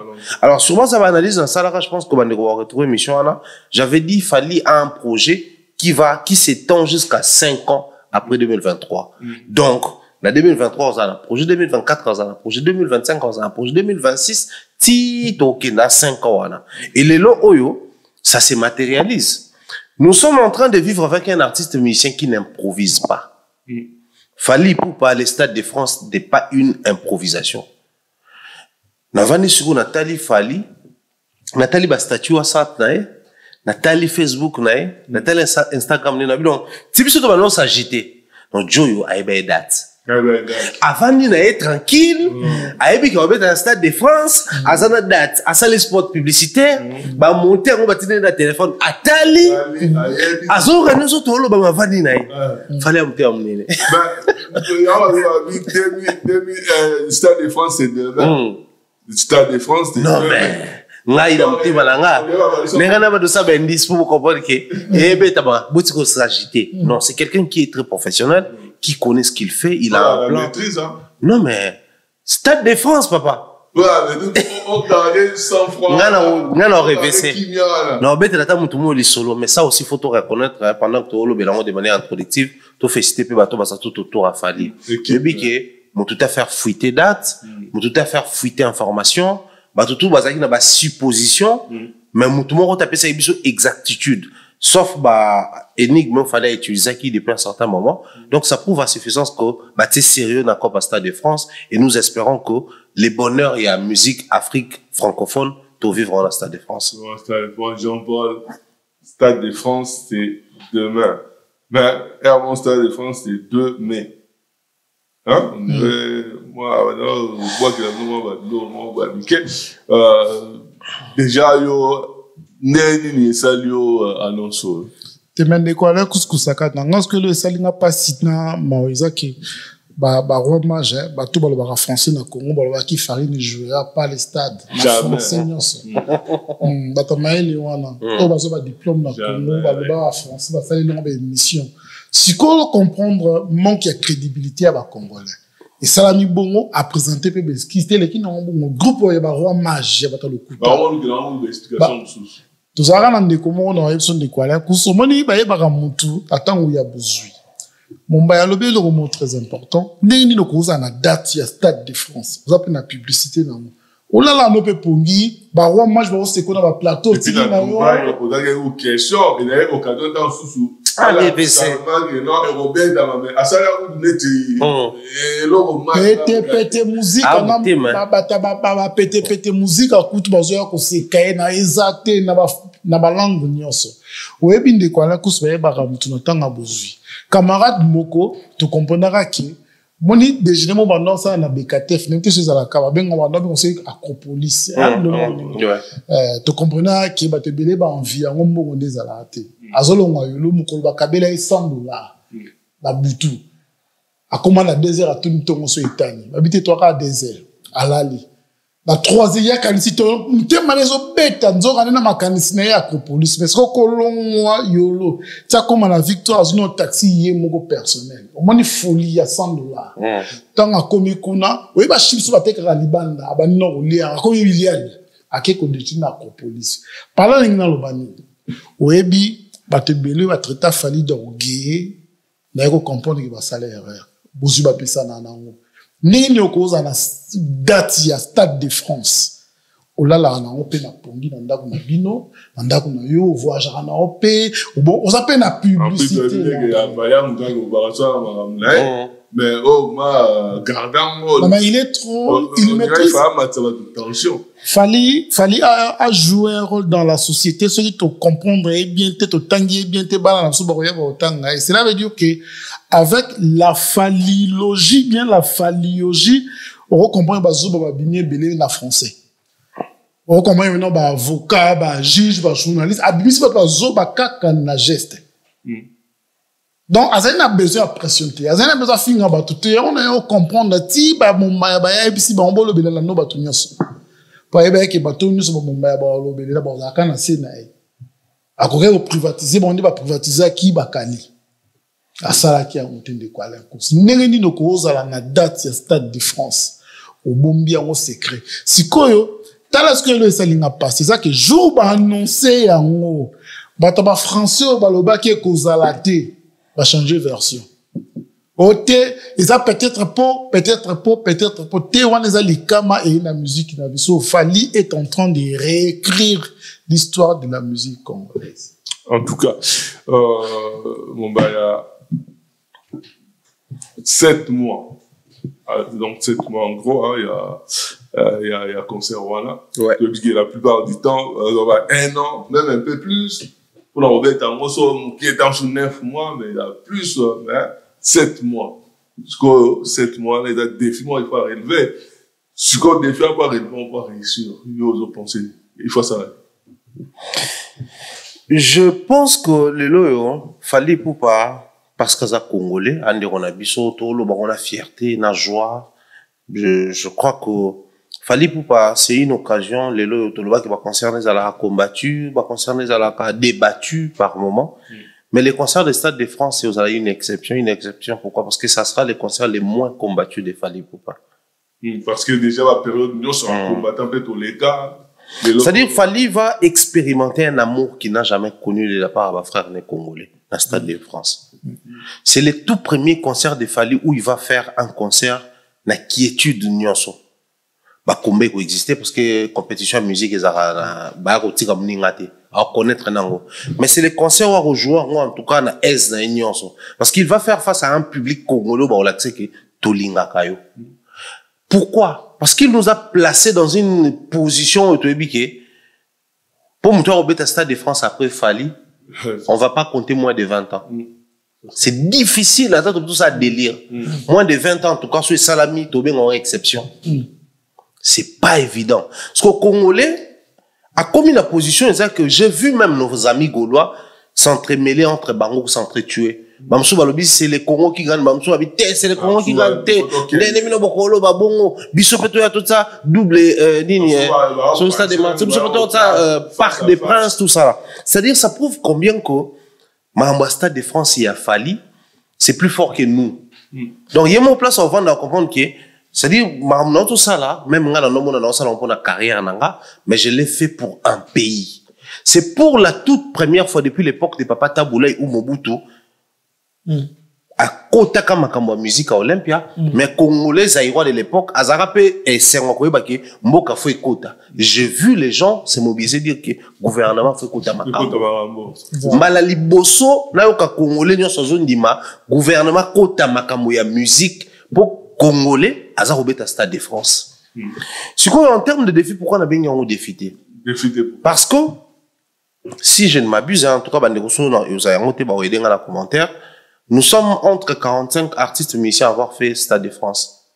Speaker 2: Alors souvent ça va analyser dans ça là je pense qu'on va retrouver mission là. J'avais dit il fallait un projet qui s'étend jusqu'à 5 ans après 2023. Donc la 2023 on a un projet 2024 on a un projet 2025 on a un projet 2026 ti donc dans 5 ans là. Et les lots oyo ça se matérialise. Nous sommes en train de vivre avec un artiste musicien qui n'improvise pas. Fali pour pas les Stade de France n'est pas une improvisation. Navani sur Nathalie Fali, Nathalie ba statut à ça nae, Nathalie Facebook nae, Nathalie Instagram nae. Donc, si biso to balance agité. Donc Joyo a ébé date. Avant de nae tranquille, a ébé qui va mettre dans le Stade de France, à sa date, à ça les spots publicitaires, ba monter on va tenir dans le téléphone Atali, à son rené sur tout le ba vani nae. Fallait monter emmener.
Speaker 3: Stade de France c'est demain. Stade de France c'est
Speaker 2: non mais nga ina mtima na nga nenga na ba do ça ben dis pour comprendre que ébé taba botiko s'agiter. Non, c'est quelqu'un qui est très professionnel, qui connaît ce qu'il fait, il a un plan.
Speaker 3: Maîtrise, hein.
Speaker 2: Non mais Stade de France papa.
Speaker 3: Ouais, mais on parlait 100 francs.
Speaker 2: Ngana RVC. Non, bête la table tout le monde est solo, mais ça aussi faut te reconnaître pendant que tu le bélango de manière introductive, tu fais citer peu bateau ça tout autour à Fali. Et puis que mon tout à faire fuiter date, mon tout à faire fuiter information, bah tout bazaki na ba supposition, mais mon tout le monde taper ça exactitude. Sauf bah énigme fallait utiliser qui depuis un certain moment. Donc ça prouve à suffisance que bah c'est sérieux dans le Stade de France et nous espérons que les bonheurs et la musique Afrique francophone tout vivre dans le Stade de France.
Speaker 3: Stade de France, Jean-Paul, Stade de France c'est demain. Mais mon Stade de France c'est 2 mai. Hein? Moi que la déjà yo neni salio annonce.
Speaker 1: Temende quoi là couscousaka dans ce que le salinga pas sitna maoisa qui ba romage ba tout ba français na Congo ba qui farine jouera pas les stades français nyonso ba tamaeli wana to ba so ba diplôme na Congo ba français ba fallait non ba émission si qu'on comprendre manque de crédibilité à ba congolais et Salami Bongo a présenté pe qui c'était les qui non bon groupe ya ba romage ba ta le coup
Speaker 3: ba on explication sous
Speaker 1: tous arana ndeko mo na yebso ndeko ala kusomoni ba yebaka mutu atango ya buzui Mumba ya lobe le mot très important ndeni no koza na date ya Stade de France vous appelez la publicité na mo ola la no pe pongi ba roi match ba se kona ba plateau
Speaker 3: ti na yo o da ke question et na o cadeau dans sous
Speaker 2: allez PC
Speaker 3: non et Robert dans ma asala ou neti et lo
Speaker 1: pété musique na ba pété musique akutu bazoya ko se kaye na ezate na ba langue nyonso oyebi ndeko ala kusba ba mutu na tanga bozui camarade moko tu comprendras que moni déjeuner mo bandon ça na BKTF même que c'est à la caba benga bandon on sait Acropolis tu comprendras que ba te belé ba envie ngombo ngondeza la te azolonga yolo mukolo ba kabela $100 ba butu akoma na 2 heures à tout ntongo so etani babité toi ka 2 heures alali la troisième ya kanisi to mutema lezo beta nzoka nena makanisi na ya Acropolis mais soko kolongwa yolo tia comme la victoire zino taxi ye moko personnel au moins folie ya $100 tanga komi kuna we ba chips ba teka libanda abani no olia komi biliani akeko de tina Acropolis parla ngina lobani oyebi ba te belu ba traiter Fally d'orgueil na ko comprendre que ba salaire bozu ba pesa na nango nini okoza na date ya Stade de France olala na ope na pongi na ndako na bino na ndako na yo voyage na ope bon on s'appelle na publicité
Speaker 3: mais oh ma gardant
Speaker 1: mais il est trop il maîtrise Fally a joué un rôle dans la société ce qui te comprendre bien te tangier bien te bala na suba ko tanga et cela veut dire que avec la phalliologie bien la phalliologie on comprend bazuba ba bimie belé na français on comprend maintenant ba avocat ba juge ba journaliste abimisi ba zoba kaka na geste donc azali na besoin de pression te azali na besoin finga ba tout on a comprendre ti ba mumba ba ya bisi ba ombolo belela no ba tunyoso pa ebe ke ba tunyoso ba mumba ba lo belela ba za kana sena e akoke ko privatiser ba on dit ba privatiser ki ba kali asala ki a mutende kwa la course ndenge ni no kozala na date ya Stade de France au bombi yango secret sikoyo tala ce que le salinga passe c'est ça que jour ba annoncer yango bato ba français ba loba ki kozala te va changer version. Ok, ils ont peut-être pas, te wana likama et la musique na biso. Fally est en train de réécrire l'histoire de la musique congolaise.
Speaker 3: En tout cas, bon bah il y a 7 mois. Donc 7 mois en gros, hein, il y a concert voilà. Ouais. Depuis la plupart du temps, un an, même un peu plus. On a ouvert un morceau qui est en 9 mois, mais il y a plus, 7 mois. Parce que 7 mois, les défis, il faut relever. Ce qu'on défie à pas relever, on va réussir. Il faut ça.
Speaker 2: Je pense que les loyaux, Fally Ipupa, parce que ça Congolais, on a biso, on a fierté, on a joie. Je crois que Fally Ipupa, c'est une occasion, les loyaux, qui va concerner la combattu, va concerner la débattu par moment. Mais les concerts de Stade de France, c'est une exception. Pourquoi? Parce que ça sera les concerts les moins combattus de Fally Ipupa.
Speaker 3: Parce que déjà, la période, nous sommes combattants, peut-être les cas.
Speaker 2: C'est-à-dire, Fally va expérimenter un amour qu'il n'a jamais connu de la part de frère congolais, dans Stade de France. C'est le tout premier concert de Fally où il va faire un concert, la quiétude de Nyonso. Bah, combien existait parce que compétition musique ils a connaître nango mais c'est les concerts où on joue en tout cas na aise na nyonso parce qu'il va faire face à un public congolais bah on l'a dit que tolinga kayo. Pourquoi? Parce qu'il nous a placé dans une position où pour monter au Stade de France après Fally on va pas compter moins de 20 ans. C'est difficile à tout ça délire. Moins de 20 ans en tout cas sur Salami to bien en exception. C'est pas évident. Parce qu'au Congolais, a commis la position, c'est que j'ai vu même nos amis gaulois s'entremêler entre Bango, s'entretuer. Bamsou Balobi, c'est les Congos qui gagnent. Bamsou Balobi, c'est les Congos qui gagnent. L'ennemi no bokolo, babongo, bisopeto ya tout ça, double, sur le stade des Martyrs, bisopeto ça, Parc des Princes, tout ça. C'est-à-dire, ça prouve combien que, ma Stade de France, il a Fally, c'est plus fort que nous. Donc, il y a mon place, on va comprendre que, c'est-à-dire, tout ça là, même on a carrière, mais je l'ai fait pour un pays. C'est pour la toute première fois depuis l'époque de Papa Taboulaye ou Mobutu, à Kota Kamakambo musique à Olympia, mais Congolais Zaïrois de l'époque, Azarape et Sengokoye Baki, Mboka Foué Kota. J'ai vu les gens se mobiliser dire que le gouvernement fait Kota Makambo. Malali Bosso, na yoka Congolais nyon sozon dima, gouvernement Kota Makambo ya musique, pour Congolais, Azarobet Stade de France. C'est quoi en termes de défi, pourquoi on a bien un défi? Parce que, si je ne m'abuse, en tout cas, commentaire, nous sommes entre 45 artistes musiciens à avoir fait Stade de France.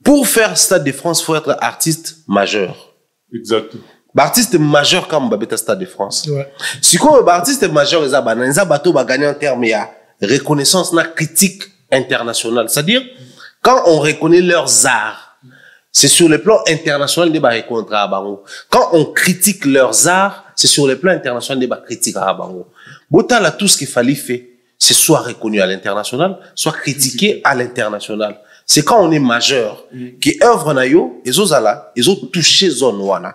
Speaker 2: Pour faire Stade de France, il faut être artiste majeur.
Speaker 3: Exactement.
Speaker 2: Artiste majeur comme Babeta Stade de France. Ouais. Si quoi, artiste majeur, ils ont gagné en termes de reconnaissance, critique internationale. C'est-à-dire, quand on reconnaît leurs arts, c'est sur le plan international des rencontres à bango. Quand on critique leurs arts, c'est sur le plan international des critiques à bango. Botan là, tout ce qu'il fallait faire, c'est soit reconnu à l'international, soit critiqué à l'international. C'est quand on est majeur, qui œuvre na yo, ils ont touché zone wana.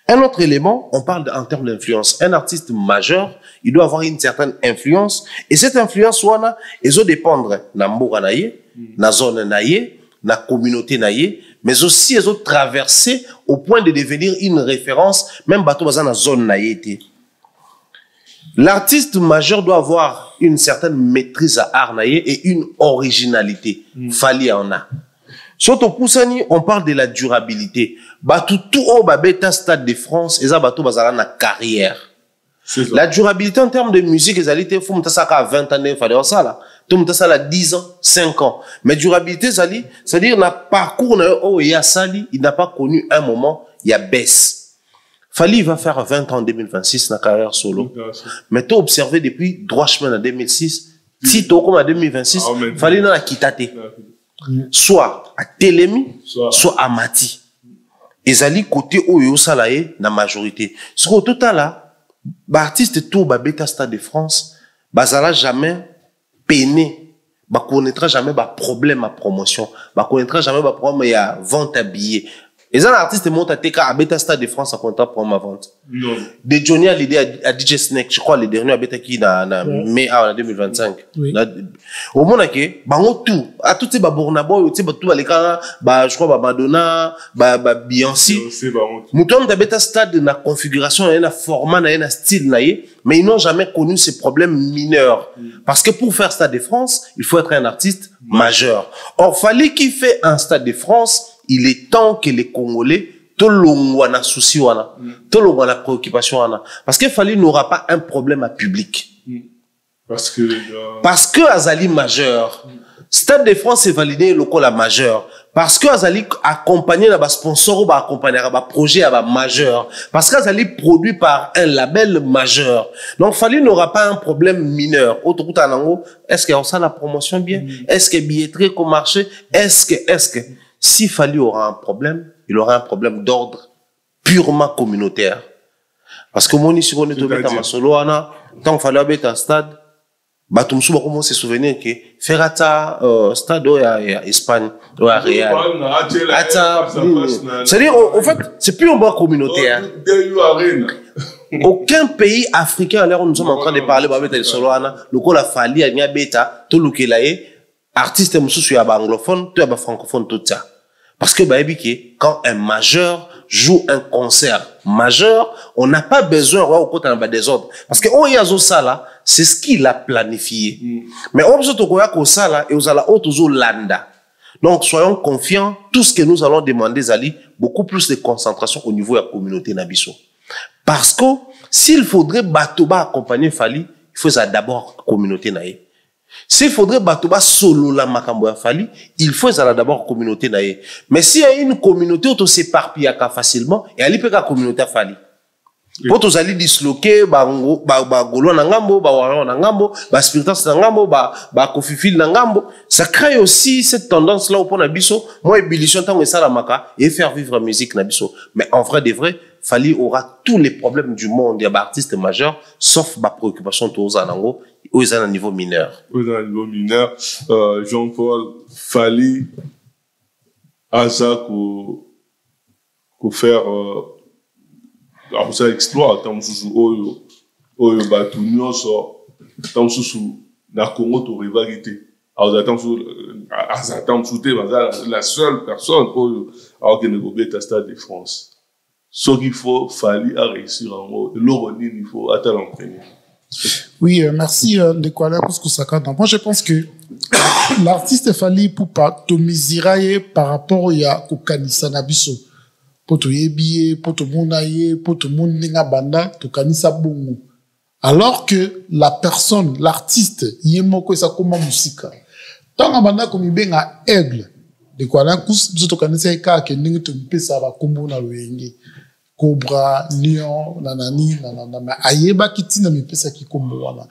Speaker 2: Un autre élément, on parle en termes d'influence. Un artiste majeur, il doit avoir une certaine influence, et cette influence wana, ils ont dépendre na mboka na ye, na zone na ye, na communauté na ye, mais aussi ils ont traversé au point de devenir une référence, même bateau bazan na zone na ye te. L'artiste majeur doit avoir une certaine maîtrise à art na ye et une originalité. Fali en a. Surtout pour ça, on parle de la durabilité. Bateau tout au babeta Stade de France, et ça bateau bazan na carrière. La durabilité en termes de musique, ils allaient faire monter ça à 20 ans, il fallait ça là. Tout monter ça à 10 ans, 5 ans. Mais durabilité, c'est-à-dire, na parcours, il n'a pas connu un moment, il y a baisse. Fali va faire 20 ans en 2026 dans la carrière solo. Mais tu as observé depuis droit chemin en 2006, si tu comme en 2026, Fali n'a quitté. Soit à Télémi, soit à Mati. Ils allaient côté Oyo Salaye, la majorité. Ce qu'au total là, l'artiste tout bêta Stade de France, bazala jamais peiné, bah connaîtra jamais bah problème à promotion, bah connaîtra jamais bah problème à vente à billets. Les artistes montent à TK à bêta Stade de France à compter pour ma vente. Non. De Johnny à l'idée à DJ Snake, je crois les derniers à bêta qui na mai en 2025. Oui. Au moment que bango tout à toutes ces babournabo, tu sais tout les cas bah je crois bah Madonna, bah Beyoncé. Mouton à bêta Stade na configuration na format na style na mais ils n'ont jamais connu ces problèmes mineurs. Parce que pour faire Stade de France, il faut être un artiste majeur. Or fallait qu'il fait un Stade de France. Il est temps que les Congolais, tout le monde a souci, tout le monde a préoccupation. Parce qu'il fallait n'aura pas un problème à public. Parce que Azali majeur. Stade de France est validé le col majeur. Parce que Azali accompagné la sponsor ou accompagné la projet à majeur. Parce qu'Azali produit par un label majeur. Donc fallait n'aura pas un problème mineur. Autre coup est-ce qu'on sent la promotion bien? Est-ce que billetterie comme marché? Est-ce que si Fali aura un problème, il aura un problème d'ordre purement communautaire. Parce que moi, si on est tombé dans ma solo, tant qu'il fallait être un stade, bah, tout le monde commence à se souvenir que Ferrata, stade, il y a Espagne, il y a Real. C'est-à-dire, en fait, c'est plus un bon communautaire. Aucun pays africain, à l'heure où nous sommes en train de parler, bah, avec le solo, le coup, la Fali, il y a bêta, tout le qu'il a artiste moussou ya ba anglophone to ya ba francophone tout ça parce que ba ebiki quand un majeur joue un concert majeur on n'a pas besoin au côté en bas des autres parce que on y a ça là c'est ce qu'il a planifié mais on besoin to ko ya ko ça là et aux ala autres landa donc soyons confiants tout ce que nous allons demander Zali beaucoup plus de concentration au niveau de la communauté nabiso parce que s'il faudrait batoba accompagner Fali il faut ça d'abord communauté naé. S'il faudrait batoba solo la makambo ya Fali, il faut ça d'abord communauté naé. Mais s'il y a une communauté où on s'éparpille facilement, et elle peut la communauté Fali. Pour tous aller disloquer, ba golo na ngambo, ba waro na ngambo, ba spiritas na ngambo, ba kofifil na ngambo, ça crée aussi cette tendance là au point nabiso, moi ébullition tant que ça la maka et faire vivre la musique nabiso. Mais en vrai de vrai, Fali aura tous les problèmes du monde, il y a des artistes majeurs, sauf ma préoccupation tous en ango. Où ils sont à un niveau mineur.
Speaker 3: Où ils sont à un niveau mineur. Jean-Paul, Fali, Asa, pour faire, alors ça exploit, tant sous Oyo Batunio, tant sous la Congo, to rivalité. Alors, attends sous la seule personne, alors qu'il ne peut pas Stade de France. Ce qu'il faut, Fali a réussi en mode, l'Oronin, il faut attendre en premier.
Speaker 1: Oui, merci de quoi là pour ce que ça compte. Moi, je pense que l'artiste Fali pour pas te misirailler par rapport à Kokanisa Nabiso. Pour te yebiye, pour te monaye, pour te moninga banda, to kanisa bongo. Alors que la personne, l'artiste, yemoko sa koma musika. Tant que banda comme benga aigle, de quoi là kus to kanisa ka ke ndingi to pesa ba kombo na loyenge. Cobra, lion, nanani, nanana, ayeba kitina mi pesa ki kombo wana.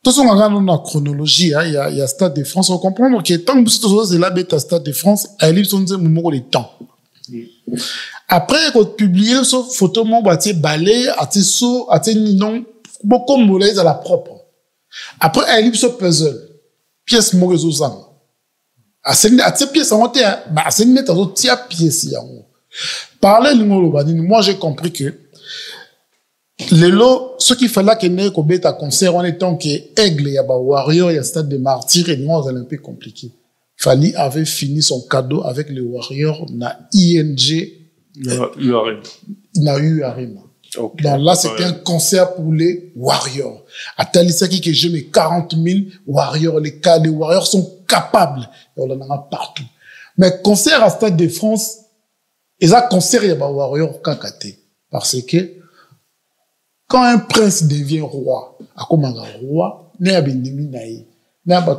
Speaker 1: Tout ça, on regarde dans la chronologie, il y a Stade de France, on comprend que tant que vous êtes là, Stade de France, elle est sur le moment des temps. Après, quand publié ce photo, mon bâti balai, ati so, ati non, beaucoup moulés à la propre. Après, elle lit ce puzzle. Pièce mauvaise aux âmes. Ati pièce en monté, bah, c'est une méthode, tia pièce, yango. Parler l'ingolo badini, moi, j'ai compris que, les lots, ce qu'il fallait qu'il n'ait qu'au bêta concert, en étant qu'aigle, il y a ba warrior, il y a stade de martyrs, et nous, on a un peu compliqué. Fali avait fini son cadeau avec les warriors, na ING, n'a eu Arima. Okay. Donc là, c'était un concert pour les warriors. À Talisaki, que j'ai mes 40 000 warriors, les warriors sont capables. Et on en a partout. Mais concert à Stade de France, et ça, concert, il y a des warriors kakate. Parce que, quand un prince devient roi, à comment un roi, il y a des naïs, il y a des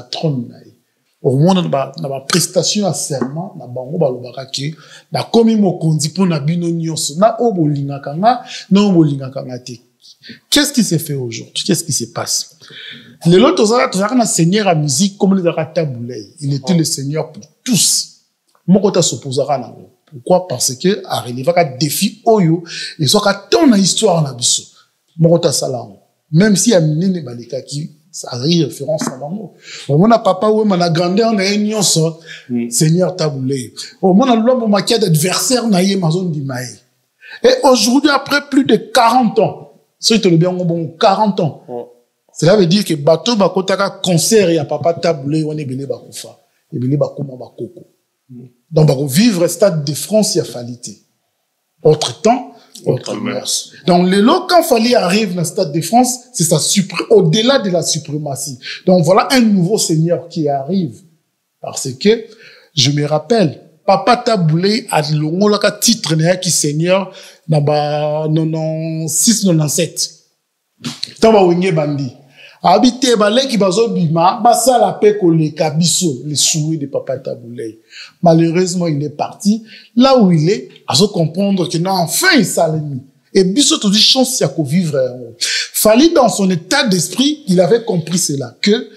Speaker 1: trône naïs. Au moins, dans la prestation à serment, na bango balobaka ke na komi mokonzi pour na bino nyonso na obolinga kanga na obolinga kanga te. Qu'est-ce qui s'est fait aujourd'hui? Qu'est-ce qui se passe? Le lot tozala na seigneur à musique comme les Taboulay. Il était le seigneur pour tous. Mokota s'opposera na. Pourquoi? Parce que a relevé un défi oyo et soit ka ton na histoire na biso. Mokota salam. Même si a minene baleka ki ça a référence à l'amour. Au moins, papa, oui, mais la grandeur, on a une nuance, Seigneur Taboulé. Au moins, l'homme, on m'a dit d'adversaire, naïe, ma zone d'Imaï. Et aujourd'hui, après plus de 40 ans, c'est le bien, bon, 40 ans. Cela veut dire que bateau, bakotaka, concert, il y a papa Taboulé, on est béné, bakoufa. Et béné, bakouma, bakoko. Donc, bako vivre stade de France, il y a falité. Autre temps, autre mœurs. Donc, le lot, quand Fali arrive dans le Stade de France, c'est ça, au-delà de la suprématie. Donc, voilà un nouveau seigneur qui arrive. Parce que, je me rappelle, Papa Taboulé a le titre qui seigneur, dans 96-97. Tamba Wenge Bandi. Habité, balé qui bazo bima, basa la paix koleka biso, les souhaits de Papa Taboulé. Malheureusement, il est parti. Là où il est, à se comprendre que non, enfin, il s'allume. Et biso te dit chance à vivre. Fallait dans son état d'esprit, il avait compris cela, que,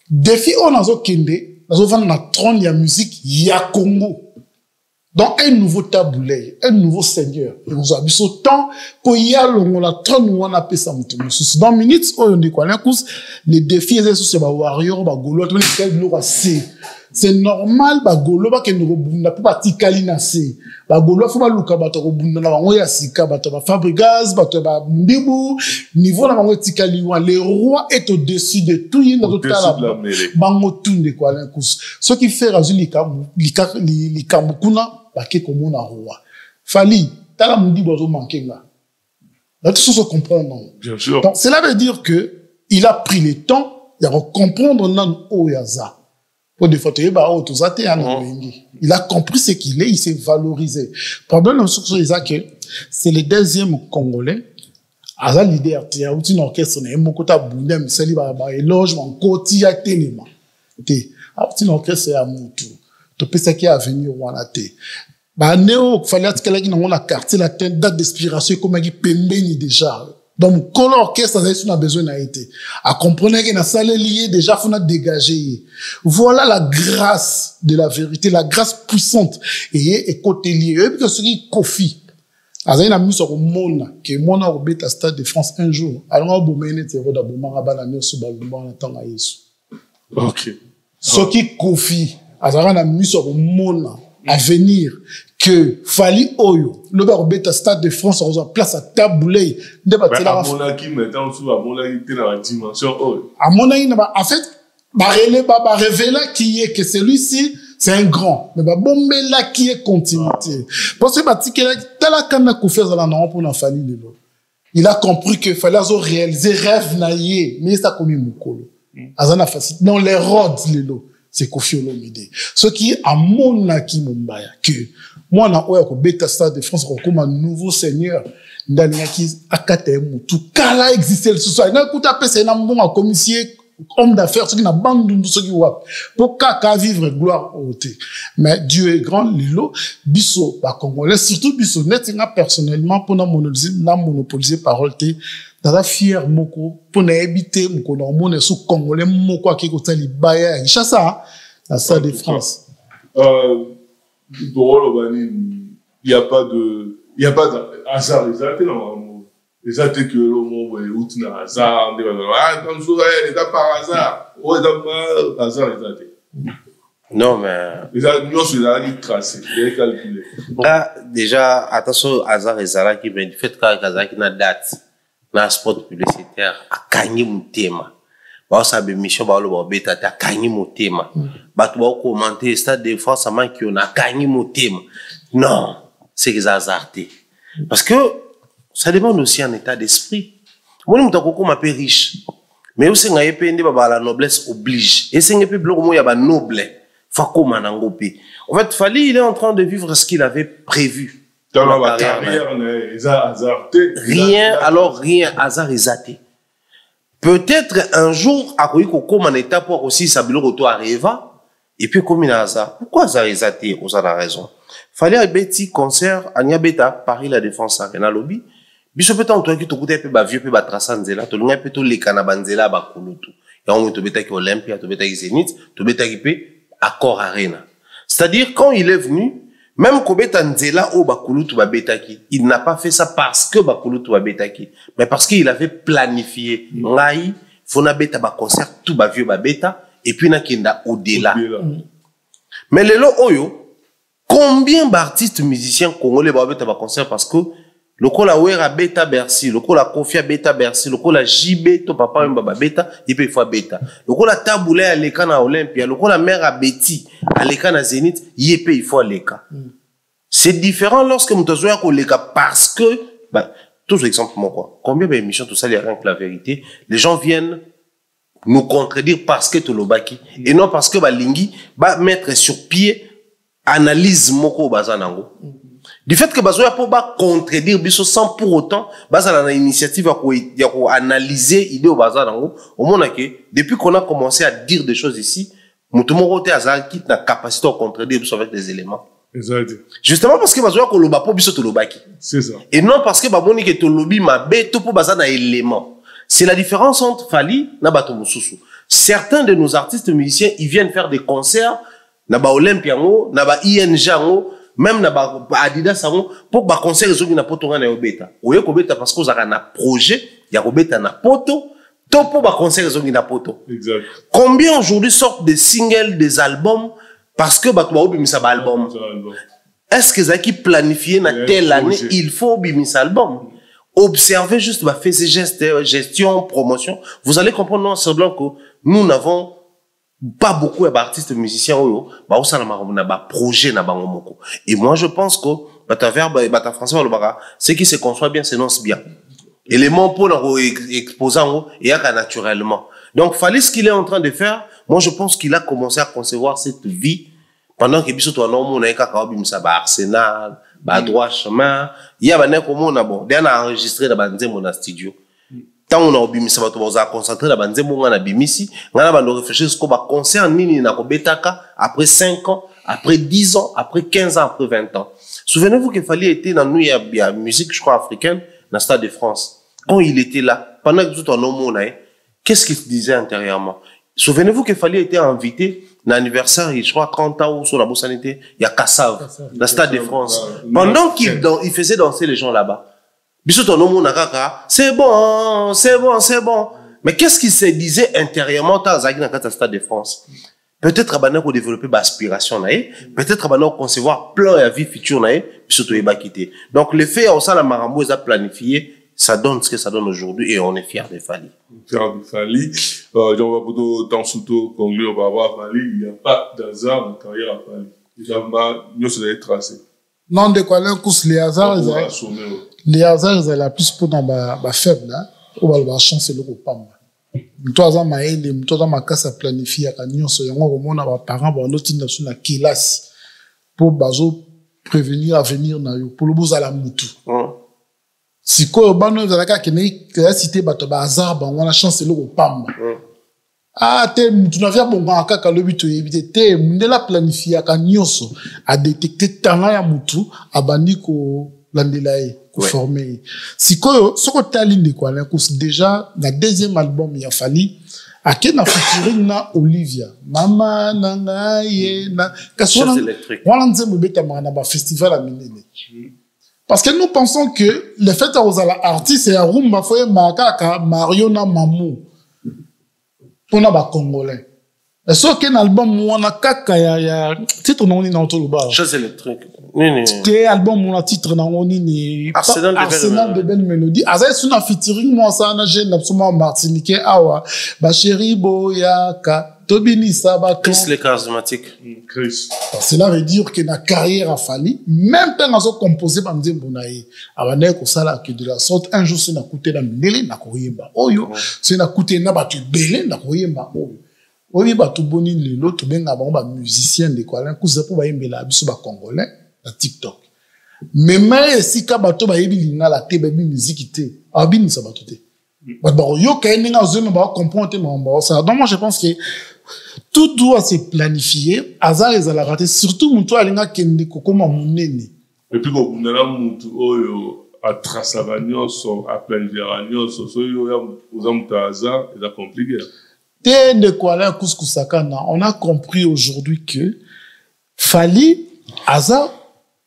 Speaker 1: défi on a zo kende, on a na trône, il y a musique, il y a Congo. Donc, un nouveau Taboulé, un nouveau seigneur. Et nous avons ce temps, pour y aller, on a trône, on a fait ça, dans minutes, on dit quoi, les défis, c'est ba warrior, ba golo, c'est normal, ba golo, ba que nous n'a pas tikali na se. Ba golo, faut ba luka, ba to bunda na bango ya sika, ba to ba Fabregas, ba to ba Ndibu, niveau na bango tikali wa, le roi est au-dessus de tout, il y a tout à la bango tunde quoi, ce qui fait raison les kamukuna, baké comme on a roi. Fali, tala mundi bozo mankenga. Là, tout ça se comprend, non?
Speaker 3: Bien sûr.
Speaker 1: Donc, cela veut dire que, il a pris le temps, de comprendre nan oyaza. Pour des fois, il a compris ce qu'il est, il s'est valorisé. Problème, c'est le deuxième Congolais. Aza leader, il y a un orchestre, il y a un orchestre, il y a un éloge, il y a un téléma. Il y a un orchestre, il y a un moutou. Tu peux savoir qu'il y a venir ou en athée. Bah, néo, fallait que quelqu'un dans la carte, la date d'inspiration, comme il pembeni déjà. Donc, quand l'orchestre, ça a besoin d'être. À comprendre qu'il y a une salle liée, déjà, faut dégager. Voilà la grâce de la vérité, la grâce puissante. Et côté lié. Et puis, ce qui est Kofi. Alors, il a mis sur le monde, que mon orbite à Stade de France un jour. Alors, on a beau mener, c'est vrai, d'abord, on a mis sur le ballon, on attend à Yesu.
Speaker 3: Ok.
Speaker 1: Ce qui est Kofi. Alors, on a mis sur le monde, à venir, que Fali Oyo, le barbet à Stade de France, on a place à Taboulé, de bâtir
Speaker 3: à mon avis, maintenant, à mon avis, il est dans la dimension Oyo.
Speaker 1: À mon avis, en fait, révéler qui est que celui-ci, c'est un grand. Mais bombe là qui est continuité. Parce que, tala kana koufez à la non pour na Fali Lelo. Il a compris que fallait réaliser rêve naïe, mais ça comme mukolo. Azana facile. Non, les rods Lelo. C'est Kofi Olomide. Ce qui est à mon aki Mumbaya, que moi, na oya ko beta Stade de France, comme un nouveau seigneur, ndani yaki akate mutu, kala existait le soir. N'a écoute après, c'est un bon commissaire, homme d'affaires, ce qui n'a bandou, ce qui wap. Pour kaka vivre gloire au thé. Mais Dieu est grand, lilo, biso, ba Congolais, surtout biso, net, personnellement, pour monopoliser parole thé, dada fier moko pour n'habiter moko dans mon sous congolais moko qui côté li baya ça la Stade de France
Speaker 3: il n'y a pas de hasard exact normalement. Exact que le mot est out na hasard, dans le jour il est par hasard, ouais dans hasard exact.
Speaker 2: Non mais
Speaker 3: nous c'est là il tracé, il calculé.
Speaker 2: Là déjà attention hasard et zala qui mais du fait que hasard qui na date na spot publicitaire a gagné mon thème. Ba sa be mission ba lo ba beta ta gagné mon thème. Ba tu ba commenter stade de France man qui on a gagné mon thème. Non, c'est que hasardé. Parce que ça demande aussi un état d'esprit. Moi, je suis un peu riche. Mais aussi, la noblesse oblige. Et c'est un peu plus noble. En fait, Fally, il est en train de vivre ce qu'il avait prévu.
Speaker 3: Dans la carrière,
Speaker 2: rien, alors rien, hasard exaté. Peut-être un jour, à quoi comme un état pour aussi s'habiller retour à Reva, et puis comme il a hasard. Pourquoi hasard exaté? Vous avez raison. Fallait un petit concert à Niabeta, Paris La Défense Arena Lobby. Biso peut entendre que tu coûtes un vieux peu batrasan nzela, tu l'as peut les canabanzela bakulutu. Ya on te beta qui Olympia, tu beta qui Zénith, tu beta qui pe Accor Arena. C'est-à-dire quand il est venu, même ko beta nzela o bakulutu ba beta qui, il n'a pas fait ça parce que bakulutu ba beta qui, mais parce qu'il avait planifié. Ngai fona beta ba concert tout ba vieux ba beta et puis na kinda au-delà. Mais lelo oyo, combien d'artistes musiciens congolais ba beta ba concert parce que le col a Wera Beta Bercy, le col a Kofia Beta Bercy, le col a JB, ton papa Mbaba Beta, il peut faire Beta. Le col a Taboulé à l'écran à Olympia, le col a Mère à Betty, à l'écran à Zénith, il peut faire l'écran. C'est différent lorsque nous te jouons à l'écran parce que, bah, toujours exemple, moi, quoi. Combien d'émissions, tout ça, il y a rien que la vérité. Les gens viennent nous contredire parce que tu l'as et non parce que, bah, Lingui, va mettre sur pied, analyse moko bazanango. Du fait que bazoya pour ba contredire biso sans pour autant bazana na initiative à analyser idée au bazanango au monde que depuis qu'on a commencé à dire des choses ici mutumo roté azal qui na capacité à contredire biso avec des éléments.
Speaker 3: Exact.
Speaker 2: Justement parce que bazoya ko loba pour biso to lobaki.
Speaker 3: C'est ça.
Speaker 2: Et non parce que baboni que to lobi mabe to pour bazana élément. C'est la différence entre Fally na bato mususu. Certains de nos artistes musiciens ils viennent faire des concerts na ba Olympia ngo na ba ING ngo même na ba Adidas ngo pour ba concert ezoki na poto ngana yobeta oye ko beta parce que ozaka na projet ya ko beta na poto to pour ba concert ezoki na poto.
Speaker 3: Exact.
Speaker 2: Combien aujourd'hui sortent des singles, des albums parce que ba to ba obimisa ba album. Est-ce que zaki planifié na telle année il faut obimisa album? Observez juste ba fait ces gestes, gestion, promotion, vous allez comprendre non semblant que nous n'avons pas beaucoup d'artistes musiciens bah on s'en a ba projet na bango moko. Et moi je pense que bata verbe bata français le bara ce qui se conçoit bien s'énonce bien. Élément pour exposer et à naturellement. Donc fallait ce qu'il est en train de faire. Moi je pense qu'il a commencé à concevoir cette vie pendant que biso to non mon eka ka bimisa ba Arsenal ba droit chemin il y a ba ko mona bon bien enregistré dans banzembo na studio. Tant on a obimisa bato baza concentré na banzembo ngana bimisi ngana ba no réfléchir ce ko ba concert nini na ko betaka après 5 ans, après 10 ans, après 15 ans, après 20 ans. Souvenez-vous qu'il fallait être dans nous il y a musique je crois africaine dans le Stade de France. Quand il était là pendant que tout en homme qu'est-ce qu'il disait intérieurement? Souvenez-vous qu'il fallait être invité dans l'anniversaire, je crois 30 ans ou sur la Boussanité, il y a Kassav, dans le Stade de France. Pendant qu'il faisait danser les gens là-bas. C'est bon, c'est bon, c'est bon. Mais qu'est-ce qu'il se disait intérieurement dans le Stade de France? Peut-être qu'on a développé l'aspiration, peut-être qu'on a concevoir plein de vie future, surtout il va quitter. Donc le fait, on s'en a marambo, a planifié, ça donne ce que ça donne aujourd'hui et on est fiers de Fally.
Speaker 3: Fiers de Fally. On va plutôt dans surtout conclure, on va voir Fally. Il n'y a pas d'hasard en carrière à Fally. Nous, c'est tracé.
Speaker 1: Non, de quoi l'un couche les hasards, les hasards, ils la plus pour dans ma faible, là. On va le chancer le repas. Toi, ça m'a aidé, toi, ma casse à planifier, à Nyon, so, y'a mon parents, bon, l'autre, nation, la kilas, pour bazo, prévenir à venir, pour le bout à la moutou. Si quoi, bano, vous avez qu'à citer, bah, hasard, bah, on a chancer le repas. Ah, tu n'as pas bon kaka lobi to éviter te mundela planifier aka nyonso a détecter talent ya mutu abandi ko landelaye ko former sikoyo soko tali de quoi là déjà la deuxième album il a fallu Ake na featuring na Olivia. Mama nanga ye na.
Speaker 2: Chose électrique.
Speaker 1: Voilà nzembo beta na ba festival à Minene. Parce que nous pensons que le fait aux artistes et à rumba foye makaka Mario na Mamou. Pour na ba congolais. Et ce qu'un album on a kaka ya titre non ni na toloba.
Speaker 2: Chose électrique. Oui.
Speaker 1: C'était album on a titre na on ni Arsenal de belles mélodies. Azay suna featuring moi ça na jeune absolument Martiniquais awa ba chéri boyaka Tobini Saba
Speaker 2: Chris les charismatiques.
Speaker 3: Chris.
Speaker 1: Cela veut dire que na carrière a fallu même temps nazo composé ba nzembo na ye abana ko sala que de la sorte un jour c'est na coûté na ndele na koyemba oyo c'est na coûté na ba tu belé na koyemba oyo oyo ba tu boni lelo to benga ba musicien de quoi là kuza po ba yembela biso ba congolais na TikTok mais mais si ka bato ba yebi linga la te ba bi musique te abini sa bato te ba yo ka ninga zo me ba comprendre ma ça donc moi je pense que tout doit se planifier hasard les ala raté surtout mutu alinga kende kokoma munene
Speaker 3: et puis ko kunela mutu oyo a traçavanyo so a planifier so yo ya uzamuta hasard c'est compliqué.
Speaker 1: Té de quoi là couscousakana on a compris aujourd'hui que Fally hasard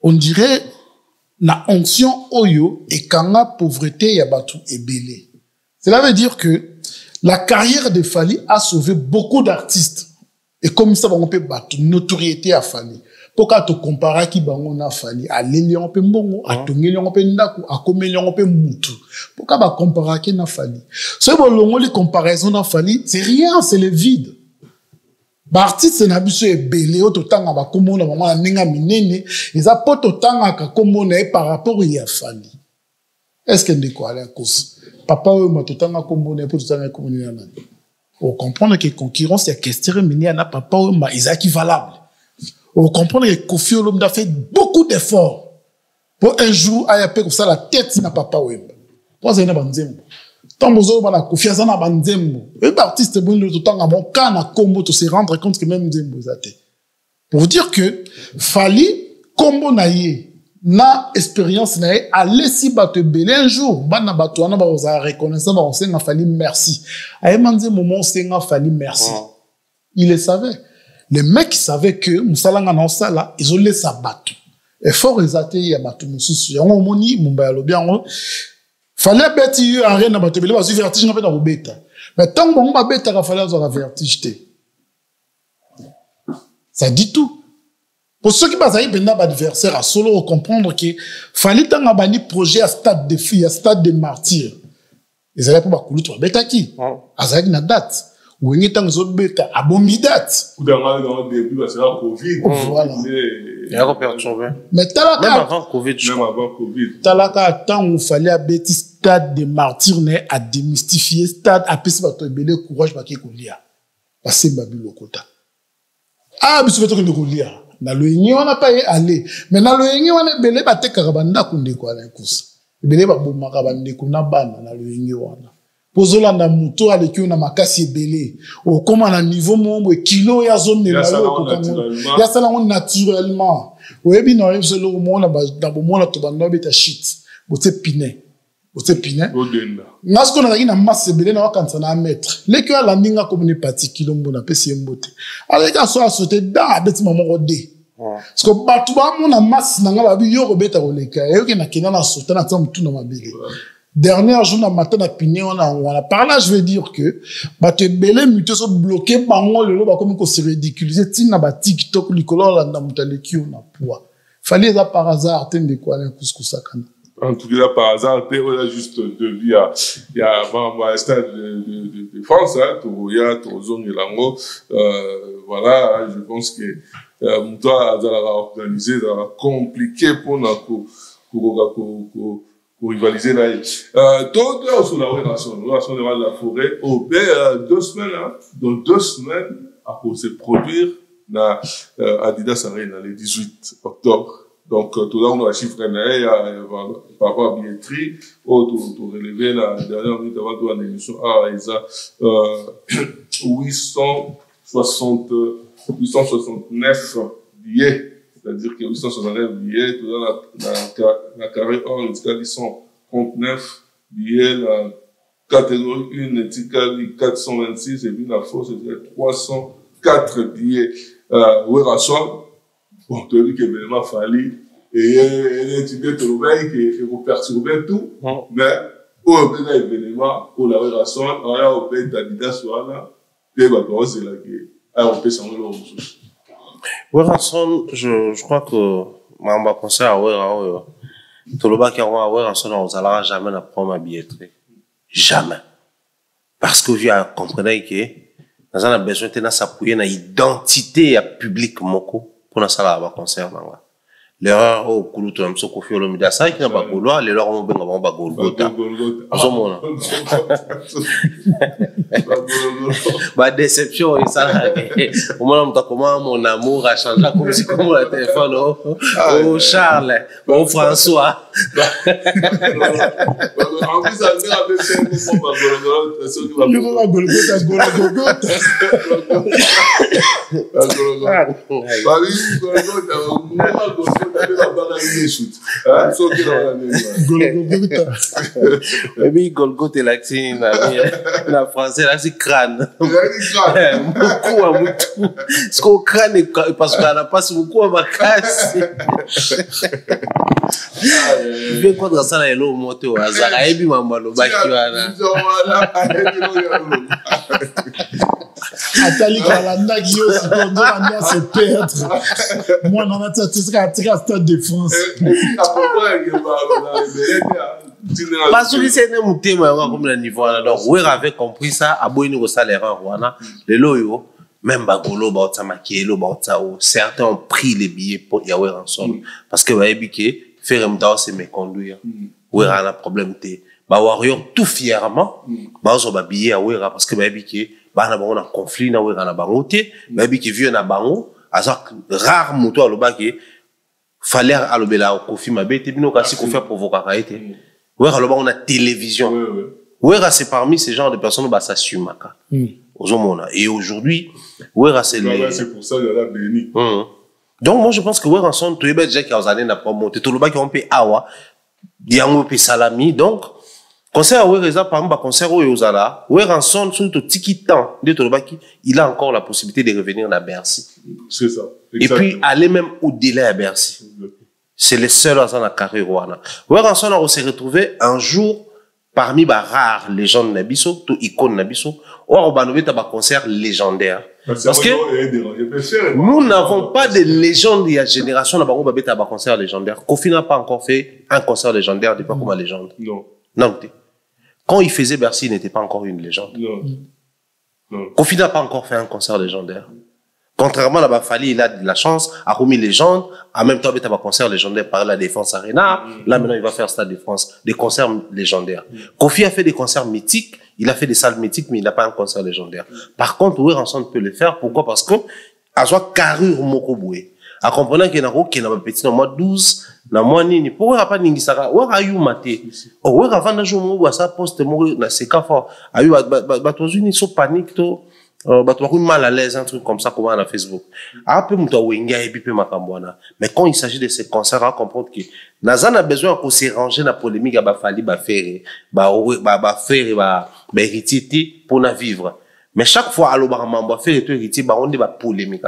Speaker 1: on dirait na onction oyo et kanga pauvreté ya batu ebele. Cela veut dire que la carrière de Fally a sauvé beaucoup d'artistes. Et comme ça, on peut battre notoriété à Fally. Pourquoi te comparer qui bango na Fally à Lélion pe mbongo, à Tongelion pe ndaku, à Komelion pe mutu. Pourquoi ba comparer qui na Fally? Ce bon les comparaisons na Fally, c'est rien, c'est le vide. Ba artiste na biso e belé o totanga ba komona mama na ninga minene, eza po totanga ka komona par rapport à Fally. Est-ce qu'il y a quoi à cause? Papa ou matotanga komona pour totanga komona nani? On comprend que concurrence c'est question mais na papa ou ma is équivalable. On comprend que Kofi Olomide a fait beaucoup d'efforts pour un jour à comme ça la tête na papa ou. Pour ça na banzembo. Tant bozo bana Kofi azana banzembo. Et artiste bon le totanga bon kana combo to se rendre compte que même nzembo zate. Pour vous dire que Fally combo na ye na expérience na ye aller si bato belé un jour bana bato wana ba oza reconnaissant ba on Fally merci ay manze moment on Fally merci il le savait les mecs savaient que musalanga na osala ils ont laissé bato effort exaté ya bato mususu yango moni mumba ya lobi yango Fally beti yo arena bato belé ba su vertige na pe na robeta mais tant bon ba beta ka Fally azo la vertige te ça dit tout. Pour ceux qui passent à adversaire à solo, comprendre que Fally tant abani projet à stade de filles, à stade de martyrs. Ils allaient pas couler toi bêta qui? Azak na date. Ou une tant autres bêta à bombi date.
Speaker 3: Ou dans le début c'est la Covid.
Speaker 1: Voilà.
Speaker 2: Il y a perturbé.
Speaker 1: Mais talaka
Speaker 2: même avant Covid.
Speaker 3: Même avant Covid.
Speaker 1: Talaka tant où fallait à bêti stade de martyrs né à démystifier stade à pisse bato belé courage ba ki kolia. Passer babi lokota. Ah biso beto ko kolia. Na loyengi wana pa ye aller mais na loyengi wana belé batekaka bandako ndeko ala nkusa belé babomaka bandeko na bana na loyengi wana pozolanda muto aleki na makasi ebele okoma na niveau mombo kilo ya zone na yo ya sala on naturellement oyebi na yebso lo mona ba bomona to banda beta shit bote pine ngasko na zaki na masse ebele na wakanisa na maître leki ala ndinga comme ne pati kilo mbona pesi mbote aleka so asote da beti mamoko de parce que batu ba mona masse na nga ba bi yo robeta koleka yoke na kina na sota na tsa mutu na mabele dernier jour na matin na pine on a par là je veux dire que batu ebele mutu so bloqué bango lelo ba comme ko se ridiculiser tina ba TikTok likolo la na mutaleki na poids fallait ça par hasard tende quoi na couscousakana.
Speaker 3: En tout cas, par hasard, on a juste de vie il y a un stade de France, il y a une zone de lango. Voilà, je pense que Moutoua a organisé, ça va compliqué pour rivaliser là. Donc, là, sur la relation de la forêt, au B, 2 semaines, dans 2 semaines, à cause de produire, Adidas Arena, le 18 octobre. Donc, tout là, on a chiffré, par rapport à la billetterie, tout relevé la dernière minute avant de l'émission, ils ont 869 billets, c'est-à dire que 869 billets, tout là, la carré or, ils sont 39 billets, catégorie 1, Tikali 426, et puis la force, c'était 304 billets. Werason, bon, tu as vu qu'il y avait vraiment fallu. Et il y a étudié tout le monde qui perturbait tout. Mais, au bout d'un événement, pour la Werason, on a au pays d'Adidas, et c'est là qu'on peut s'en aller.
Speaker 2: Werason, je crois que ma conseil à Werason, tout le monde qui a Werason, on n'allera jamais prendre ma billetterie. Jamais. Parce que vous comprenez que nous avons besoin de s'appuyer sur l'identité publique pour nous faire un concert. L'erreur au Kulu to mso ko fiolo mi da sai kina ba golwa le loro mo benga ba golgota ozomona ba déception et ça au moment où comment mon amour a changé comme si comme le téléphone oh Charles oh François
Speaker 3: en plus ça me rappelle c'est un peu golgota c'est qui va golgota
Speaker 2: Maybe Golgotha l'accent la français là c'est crâne. Beaucoup à beaucoup. Ce qu'on crâne parce qu'on a pas beaucoup à ma casse. Je vais prendre ça là et l'eau monter au hasard. Et puis maman le bac tu vois là.
Speaker 1: Atali Kalanda qui aussi on doit se perdre. Moi non ça c'est un stade de France.
Speaker 2: Parce que c'est un thème comme le niveau là donc oui avait compris ça à boyni au salaire wana les loyo même bagolo ba otamakielo ba otao certains ont pris les billets pour yawe ensemble parce que va ébiquer faire m'dao c'est me conduire oui a un problème té ba warrior tout fièrement ba zo ba billet à wera parce que va ébiquer ba na bango na conflit na wera na bango té ba ébiquer vieux na bango azak rare moto à lobaki fallait à l'obéla kofi mabé té bino kasi ko faire provoquer été wera loba on a télévision wera c'est parmi ces genres de personnes bah ça sumaka et aujourd'hui wera c'est
Speaker 3: c'est pour ça qu'il y a béni.
Speaker 2: Donc moi je pense que wera son tout déjà qui a allé na promoter tout le bas qui on peut awa diango pe salami donc concert wera par exemple concert où yozala wera son surtout tiki temps de tout le bas qui il a encore la possibilité de revenir à Bercy.
Speaker 3: C'est ça.
Speaker 2: Exactement. Et puis aller même au-delà à Bercy. C'est les seuls dans la carrière wana. Wera son on s'est retrouvé un jour parmi les rares légendes nabiso tout icône nabiso or banové taba concert légendaire. Parce que nous n'avons pas de légende il y a génération na bango babeta ba concert légendaire. Kofi n'a pas encore fait un concert légendaire depuis comme légende.
Speaker 3: Non.
Speaker 2: Non. Quand il faisait Bercy, il n'était pas encore une légende.
Speaker 3: Non.
Speaker 2: Kofi n'a pas encore fait un concert légendaire. Contrairement à Bafali, il a de la chance, a remis légende, en même temps, il a un concert légendaire par la Défense Arena. Là, maintenant, il va faire Stade de France, des concerts légendaires. Kofi a fait des concerts mythiques, il a fait des salles mythiques, mais il n'a pas un concert légendaire. Par contre, oui, ensemble peut le faire. Pourquoi? Parce que, à soi, carrure mokoboué. À comprendre qu'il y a un petit dans le mois 12, dans le mois nini, pourquoi il n'y a pas de ningisara? Ou il y a eu maté? Ou il y a avant d'un jour, où ça poste, dans ces cas forts, il y a eu une panique, mal à l'aise, un truc comme ça, comment on a Facebook. Mais quand il s'agit de ces concerts, on comprend que Nazan a besoin qu'on se range dans la polémique, pour la vivre. Mais chaque fois, à l'Obama, on fait héritier, on dit polémique.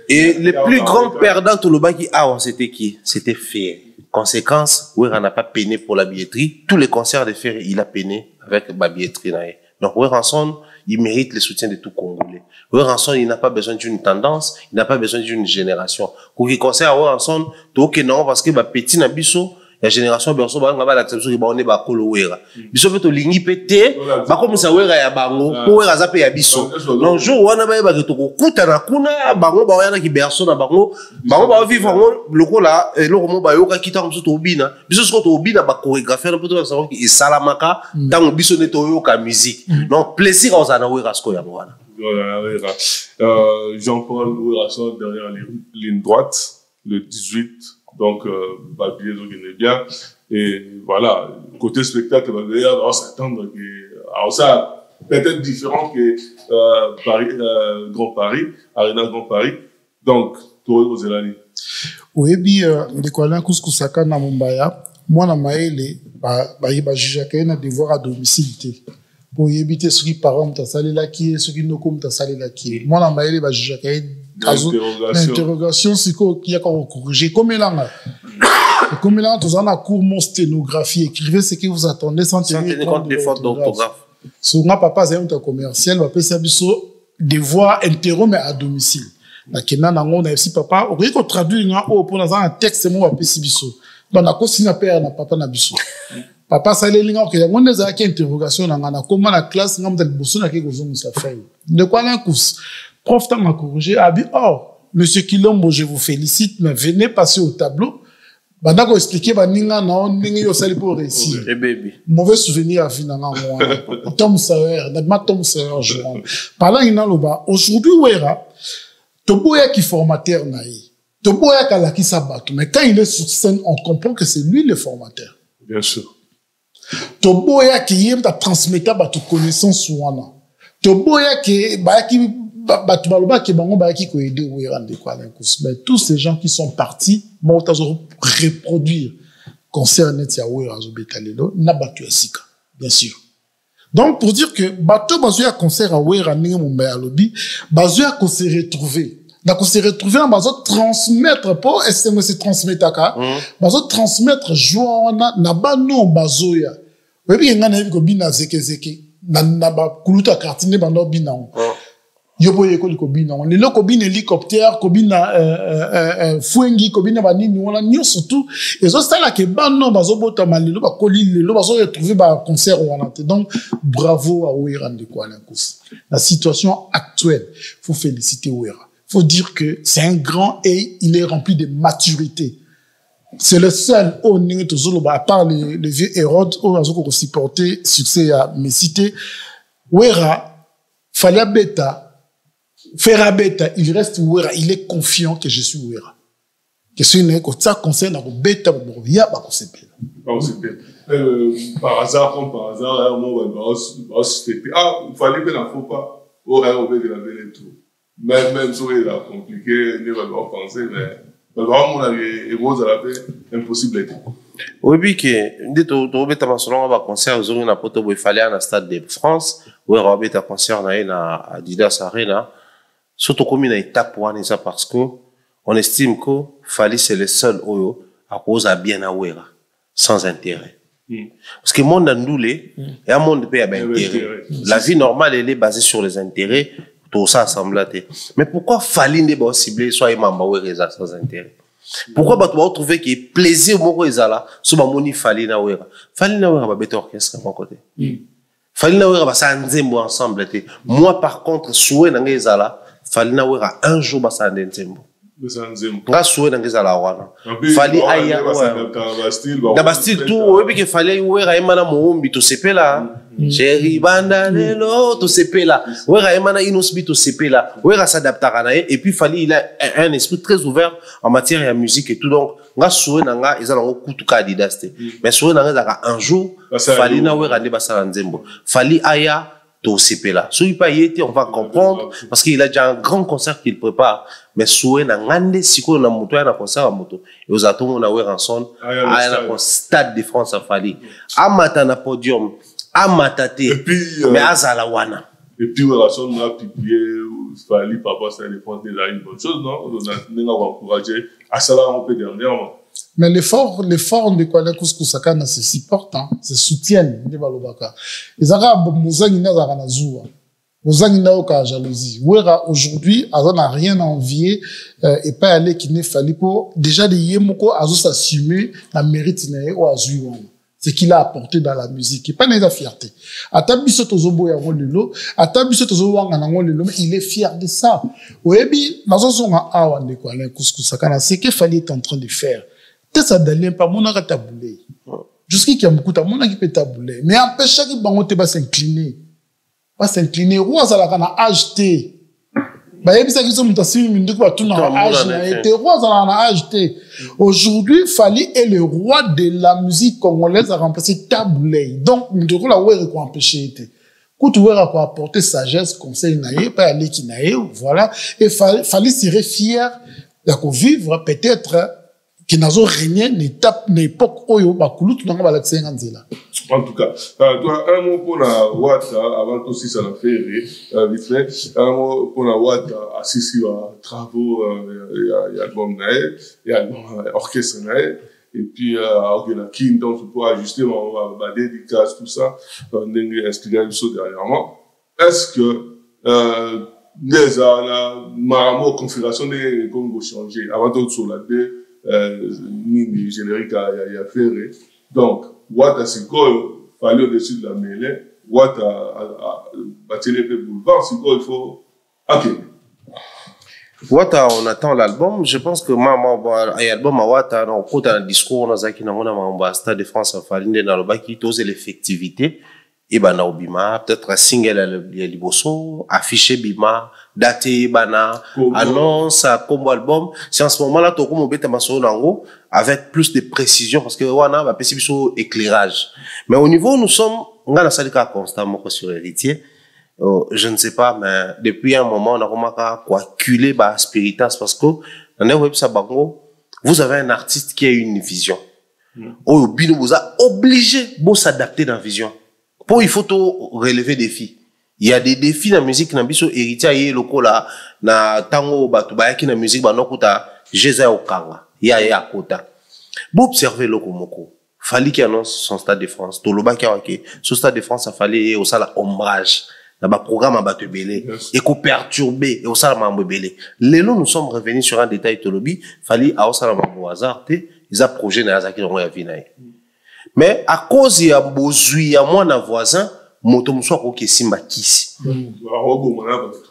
Speaker 2: Et les plus grands perdants, tout le bas qui c'était qui? C'était Ferry. Conséquence, Wera n'a pas peiné pour la billetterie. Tous les concerts de Ferry, il a peiné avec la billetterie. Donc, Weranson, il mérite le soutien de tout Congolais. Weranson, il n'a pas besoin d'une tendance, il n'a pas besoin d'une génération. Pour qu'il concerne Weranson, tout ok non, parce que petit nabiso, la génération berso ba ngaba l'acception ki ba on est ba kolo wera biso peto lingi pété ba comme ça wera ya bango ko wera za pe ya biso non jour wana ba to ko kuta na kuna bango ba yana ki berso na bango ba vivre lokola eloko mo ba yoka kita comme to obina biso so to obina ba chorégrapher na poto savoir ki salamaka tango biso ne to yoka musique donc plaisir aux ana wera sko ya wana
Speaker 3: Jean-Paul Werason derrière la ligne droite le 18. Donc, Babier, donc il est bien. Et voilà, côté spectacle, on s'attendre que, ça, peut-être différent que, Paris, Grand Paris, Arena Grand Paris. Donc, toi, aux Elani.
Speaker 1: Oui, bien, les Kuala Kuskusaka na Mumbaya, moi na maele ba juge que na devoir à domicile pour éviter ceux qui parents ta salela qui ceux qui no comme ta salela qui moi na maele ba juge que interrogation siko qui a corriger comme là tous en a cours mon sténographie écrivez ce que vous attendez sans tenir compte des fautes d'orthographe. So nga papa c'est un commercial va passer biso devoir interro mais à domicile. Na kena na ngona aussi papa o ko traduire nga o pour dans un texte mo va passer biso. Donc na ko sina père na papa na biso. Papa ça les linga que ngona za ki interrogation na ngana comment la classe ngam de biso na ke ko zo musa fait. De quoi un cours prof t'a m'a corrigé a dit oh monsieur Kilombo je vous félicite mais venez passer au tableau. Banda ko expliquer ba ninga na ninga yo sali pour réussir.
Speaker 2: Et baby.
Speaker 1: Mauvais souvenir à vie na ngwa. Tom Sawyer, na Tom Sawyer je. Parlant ina loba aujourd'hui wera Toboya qui formateur naï. Toboya kala ki sabato mais quand il est sur scène on comprend que c'est lui le formateur.
Speaker 3: Bien sûr.
Speaker 1: Toboya qui aime ta transmettre ba tu connaissance wana. Toboya qui ba ki ba tu baloba ki bango ba ki ko aider wera de quoi mais tous ces gens qui sont partis vont reproduire concert net ya wera zo betalelo na batu asika bien sûr. Donc pour dire que bateau bazoya concert à wera ninga mumba ya lobi bazoya ko se retrouver na ko se retrouver na bazo transmettre pour SMS transmettre ka bazo transmettre joie na bano bazoya webi ngana yebi ko bina zeke na ba kuluta kartine bando bina yobo yeko ko bina on le ko bina hélicoptère ko bina fuengi ko bina banini wala nyo surtout et ça là que bano bazo bota malelo ba kolile lo bazo retrouver ba concert wana. Donc bravo à Wera de Kwalankus. La situation actuelle, faut féliciter Wera. Faut dire que c'est un grand et il est rempli de maturité. C'est le seul au niveau de Zoloba, à part le vieux Hérode, au Razoko aussi porté succès à mes cités. Wera, Fala Beta, Fera Beta, il reste Wera, il est confiant que je suis Wera. Que ce n'est que ça concerne la Beta, il y a pas
Speaker 3: par hasard, comme par hasard, il fallait que la faut pas, au ROB de la belle et tout. Même si il a compliqué, il ne va pas penser, mais vraiment, on a eu rose à la paix, impossible.
Speaker 2: Oui, puis que, dès que tu as selon un concert, vous aurez un poteau, il fallait un stade de France, où il y a un concert à Adidas Arena, surtout comme une étape pour ça parce que, on estime que Fali c'est le seul oyo à cause à bien à Wera, sans intérêt. Parce que le monde a doulé, et un monde peut avoir intérêt. La vie normale, elle est basée sur les intérêts, tout ça assemblé. Mais pourquoi Fali n'est pas ciblé, soit il m'a Wera sans intérêt? Pourquoi tu vas trouver qu'il y a plaisir au Wera là, sur ma moni Fali na Wera? Fali na Wera va bête orchestre à mon côté. Fali na Wera va s'ensemble ensemble. Moi, par contre, souhait na Wera là, Fali na Wera un jour va s'ensemble. Nga souhait dans les alawana. Fali aya na bastille tout webi que fallait wera emana moombi to sepela. Chéri banda lelo to sepela. Wera emana inosbi to sepela. Wera s'adaptera na et puis Fali il a un esprit très ouvert en matière de musique et tout donc nga souhait nanga ezala ngo kutuka Adidas te. Mais souhait nanga zaka un jour Fali na wera ne basala nzembo. Fali aya to sepela. Soui pas yété on va comprendre parce qu'il a déjà un grand concert qu'il prépare. Mais souhait na ngande siko na moto ya na concert à moto et aux atomes na Weranson à na stade de France à Fali amata na podium amatate mais azala wana
Speaker 3: et puis Weranson a publié Fali papa ça dépend de la une bonne chose non on a encouragé à cela on peut dernièrement
Speaker 1: mais l'effort de Kwalankus Kusakana se supporte se soutiennent de balobaka les arabes muzangi na zakana zuwa Muzangi na oka jalousie. Wera aujourd'hui, Aza n'a rien à envier et pas aller qui n'est fallu pour déjà de yemoko Azo s'assumer la mérite nae ou Azuiwan. Ce qu'il a apporté dans la musique. Et pas n'est la fierté. Atabiso tozobo ya lelo, atabiso tozobo wanga na lelo, mais il est fier de ça. Oyebi, nazo zonga awa de Kwalankus Kusakana, c'est que Fali est en train de faire. T'es ça d'aller pas mon aga taboulé. Jusqu'à qui a beaucoup ta mon aga peut tabouler. Mais empêche que bango te va s'incliner. Pas s'incliner. Roi Zalaka na âge T. Bah, il y a des gens qui ont tout dans âge T. Roi Zalaka na âge T. Aujourd'hui, Fali est le roi de la musique congolaise à remplacer Taboulé. Donc, nous devons la voir quoi empêcher. Quand tu vois quoi apporter sagesse, conseil naïe, pas aller qui naïe, voilà. Et Fali serait fier de vivre peut-être qui n'a pas régné une époque où il y a beaucoup de gens.
Speaker 3: En tout cas, toi, un mot pour la Wata, avant aussi ça l'a fait, vite fait, un mot pour la Wata, assisté à travaux, il y a l'album Naël, il y a l'orchestre Naël, et puis Organa King, donc je peux ajuster ma dédicace, tout ça, on a inspiré le saut dernièrement. Est-ce que, déjà, la configuration des Congo changé, avant tout sur la deux, ni générique à faire, donc, Wata c'est quoi, il fallait au-dessus de la mêlée, Wata a bâti les boulevards, c'est quoi, il faut. Ok.
Speaker 2: Wata, on attend l'album. Je pense que l'album à Wata, on compte un discours, on a dit qu'on a un Stade de France, il fallait dans le bas qui dose l'effectivité. Et ben, na Bima, peut-être un single à Liboso, affiché Bima, daté Bana, annonce, combo album. C'est en ce moment-là, tout le monde nango avec plus de précision parce que wana va passer sur éclairage. Mais au niveau, nous sommes, on a la cas constamment sur héritier. Je ne sais pas, mais depuis un moment, on a remarqué quoi culer ba spiritas parce que dans le web sabango, vous avez un artiste qui a une vision. Au bino vous a obligé de s'adapter dans la vision. Pour il faut tout relever des défis. Il y a des défis dans la musique, dans biso héritier et loko là, na tango batu bayaki na musique ba nokuta jeza okanga. Ya kota. Pour observer loko moko. Fallait qu'il annonce son Stade de France. Tout le bas qui a ce Stade de France, ça fallait au sala ombrage. Dans le programme à battre belé. Et qu'on perturber et au sala mambo belé. Lélo nous sommes revenus sur un détail tolobi. Fallait à au sala mambo hasard te. Ils a projet na azaki dans la vie naï. Mais à cause il y a besoin il y a moins d'un voisin moto mso ko ke simba kisi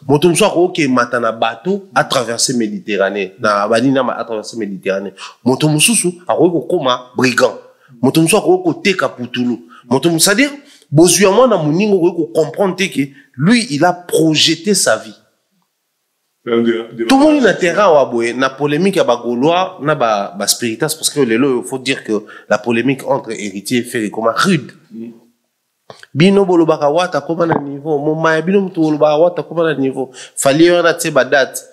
Speaker 2: moto mso ko ke matana bateau à traverser Méditerranée na banina à traverser Méditerranée moto mususu a ko koma brigand moto mso ko teka putulu moto c'est-à-dire besoin moins na muningo ko comprendre que lui il a projeté sa vie. Tout le monde est terrain na polémique à Bagolois, na ba spiritas parce que il faut dire que la polémique entre héritier et ferry comme rude. Bino bolo baka wata comme na niveau, mon maya bino mto bolo baka wata comme na niveau. Fallait on a tse date.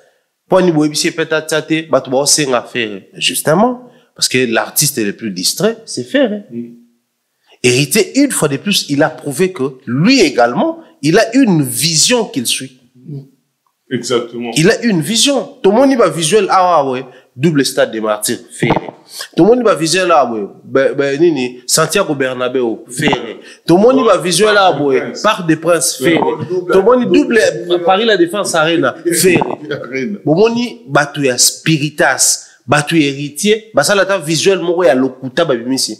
Speaker 2: Pour ni boyebi peta tate, ba to ba senga faire. Justement parce que l'artiste est le plus distrait, c'est faire. Héritier une fois de plus, il a prouvé que lui également, il a une vision qu'il suit.
Speaker 3: Exactement.
Speaker 2: Il a une vision. Tout le monde va visuel ouais, double Stade des Martyrs, ferré. Tout le monde va visuel ouais, nini Santiago Bernabéu, ferré. Tout le monde va visuel ouais, Parc des Princes, ferré. Tout le monde double Paris la Défense Arena, ferré. Tout le monde batu ya spiritas, batu héritier, ça la visuel moro ya lokuta babimisi.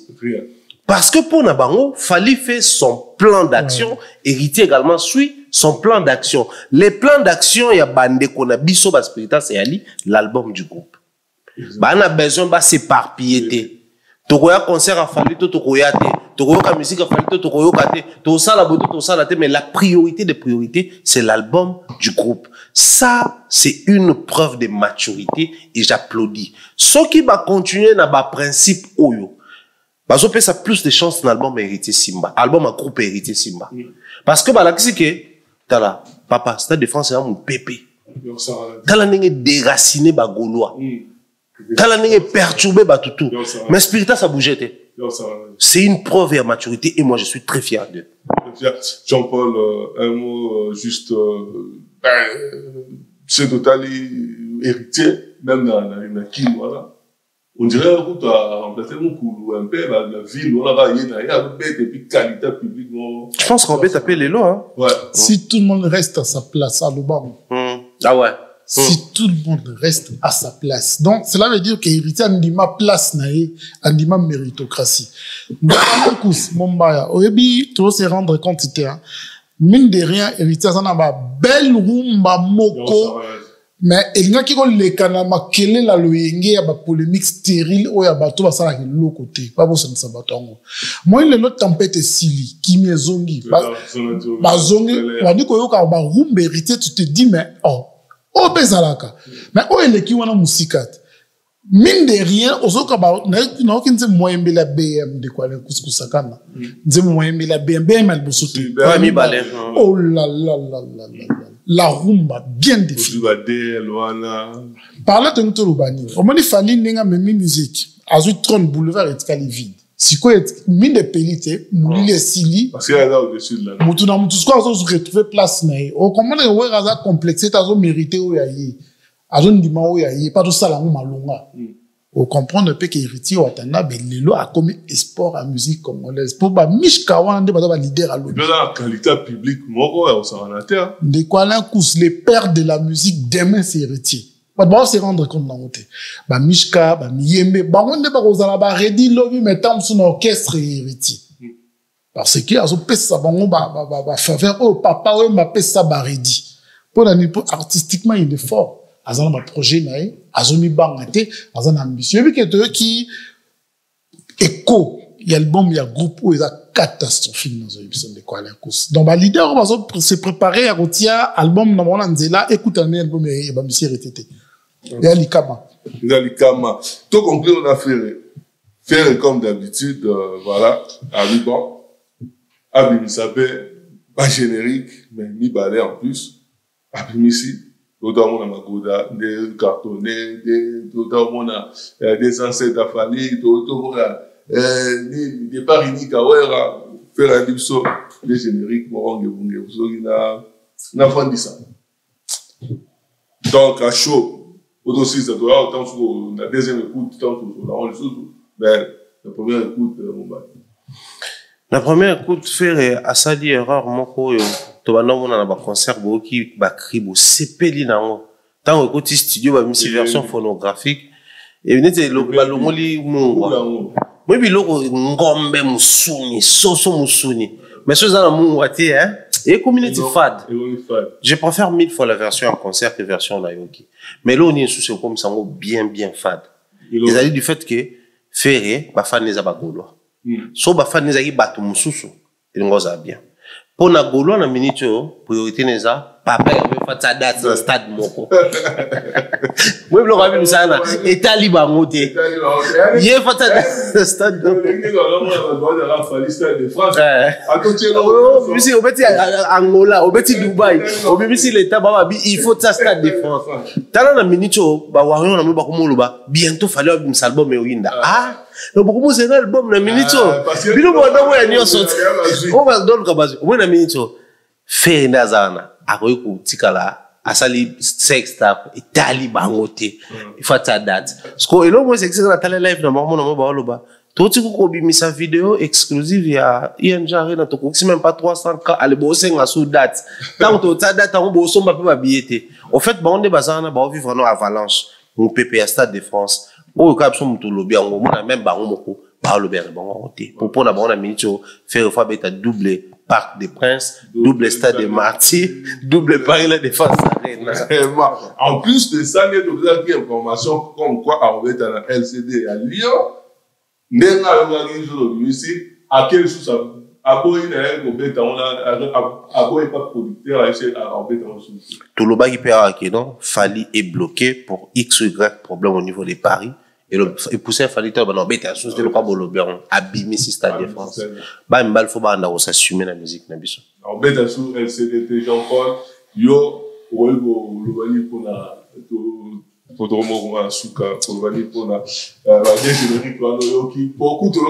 Speaker 2: Parce que pour Nabango, fallait faire son plan d'action. Héritier également suit son plan d'action. Les plans d'action, il y a bandé qu'on a biso bas spiritas et ali l'album du groupe. Bah on a besoin de s'éparpiller. Tokoya concert a fallu tokoya te, tokoya musique a fallu tokoya te, to ça la beauté, to ça la te, mais la priorité des priorités, c'est l'album du groupe. Ça, c'est une preuve de maturité et j'applaudis. Ceux qui va continuer dans ba principe oyo. Parce que ça plus de chances dans l'album héritier Simba, album à groupe héritier Simba. Parce que bah là c'est que tala papa Stade de France c'est un pépé. Tala n'engé déraciné ba Gaulois. Tala n'engé perturbé ba toutou. Mais Spiritas ça bougeait. C'est une preuve de maturité et moi je suis très fier d'eux.
Speaker 3: Jean-Paul, un mot juste c'est total héritier même dans qui voilà. On dirait que tu as remplacé un peu la ville, on a et puis qualité publique.
Speaker 2: Je pense qu'on peut taper les lois. Hein.
Speaker 3: Ouais.
Speaker 1: Si tout le monde reste à sa place, à l'Obama.
Speaker 2: Ah ouais.
Speaker 1: Si tout le monde reste à sa place. Donc, cela veut dire que héritier a dit ma place, a dit ma méritocratie. Donc, Mombaya, au début, tu dois se rendre compte, mine de rien, héritier, ça n'a pas belle rumba moko. Mais il y a qui les canama quelle la loyenge ya ba polémique stérile ou ya bato ba sala l'autre côté pas bon ça ne sabatongo moi il l'autre tempête sili qui me zongi ba zongi ba ni ko yoka ba rumba hérité tu te dis mais oh bezalaka mais oh il qui wana musikat mine de rien ozoka ba na kinze moyembe la BM de quoi le couscous-sakana nze moyembe la BM elle bosoto oh là là là là la rumba bien définie par là tu nous bani on m'a dit fallait n'enga même musique azu 30 boulevard et tkali vide si quoi mine de pelite mouli sili
Speaker 3: parce qu'il y a là au-dessus de là
Speaker 1: mutu na mutu quoi se retrouver place na o comment le ouais raza complexé tazo mérité o yayi azo ndima o yayi pas tout ça la malonga on comprend un peu qu'héritier Watana Belelo a commis espoir à musique congolaise pour ba Mishka Wande ba leader à l'autre.
Speaker 3: La qualité publique moko au Saranater.
Speaker 1: De quoi là cous les pères de la musique demain c'est héritier. Pas de se rendre compte dans côté. Ba Mishka, ba Miyembe, ba Wande ba Rosala ba Redi Lobi mettant son orchestre héritier. Parce que azo pesa bango ba faveur oh papa ouais ma pesa ba Redi. Pour la niveau artistiquement il est fort. Azana ba projet nae azoni bangate azana ambition et que qui écho il y a album il y a groupe où il y a catastrophique dans une émission de quoi la course donc ba leader va se préparer à rotia album na mona nzela écoute un album et ba monsieur RTT il y a likama
Speaker 3: tout compris on a faire comme d'habitude voilà bon Abimi Sabé pas générique mais mi balai en plus Abimi ici d'autres on a magoda des cartonnés d'autres on a des ancêtres affalés d'autres on a des paris kawera faire un dipso des génériques moronge bunge na fandi ça donc à chaud aussi ça doit autant sur la deuxième écoute tant sur la on sous mais la première écoute mon bas
Speaker 2: la première écoute faire asali erreur moko yo to bana mona na ba concert bo ki ba kribo sepeli nango tant écoute studio ba misi version phonographique et venez le balomoli mo moi biloko ngombe musuni soso musuni mais ce ça na mu ati et community fad je préfère 1000 fois la version en concert que version na yoki mais là on est sous comme ça bien fad ils allaient du fait que ferré ba fan les abagolo so ba fan les bato mususu il ngoza bien pour na golo na minute priorité neza papa ya fait ça date dans stade moko moi le rabi musana etali bango te ye fait ça stade monsieur obeti Angola obeti Dubaï obeti l'état baba il faut ça stade de France tala na minute ba wayo na ba komoloba bientôt fallait un album yoinda no beaucoup c'est album na minute bilo bodo mo ya nyoso on va donner kabazi on na minute fait ndazana akoyiko tikala asali sex tap itali bangote ifata date sko elo mo sex na tala live na mo na ba loba toti ko bimisa vidéo exclusive ya INJR na to ko même pas 300k ale bo senga sous date tant to ta date on bo somba pe ba billet au fait ba on de bazana ba vivre no avalanche mon PPA Stade de France o ka so mutu lobi ngo mo na même bango moko ba lobi re bango te pour na ba on a minute faire fois beta double Parc des Princes, double Stade des Martyrs, double Paris la Défense Arena.
Speaker 3: En plus de ça, il y a d'autres informations comme quoi on va être dans la LCD à Lyon. N'est-ce pas ici à quel sous à quoi il est à quoi il pas producteur à
Speaker 2: tout le bas qui peut arrêter non, Fali est bloqué pour X ou Y problème au niveau des paris. Et pousser Fali to ba beta sous de quoi bolo bien abîmer si Stade de France ba mbal faut ba na s'assumer la musique na biso
Speaker 3: en beta sous LCDT Jean-Paul yo wego lo bani pona to mo ko suka ko bani pona la générique là yo ki beaucoup to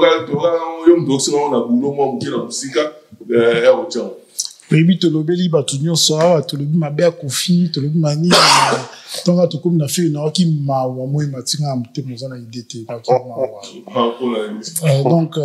Speaker 3: yo mdoksi na bulo mo mukila musika o tchao
Speaker 1: Baby to lobeli batunyo soa to lobi mabe akofi to lobi mani tonga to comme na fait na ki ma wa moi matinga amte mozana idete donc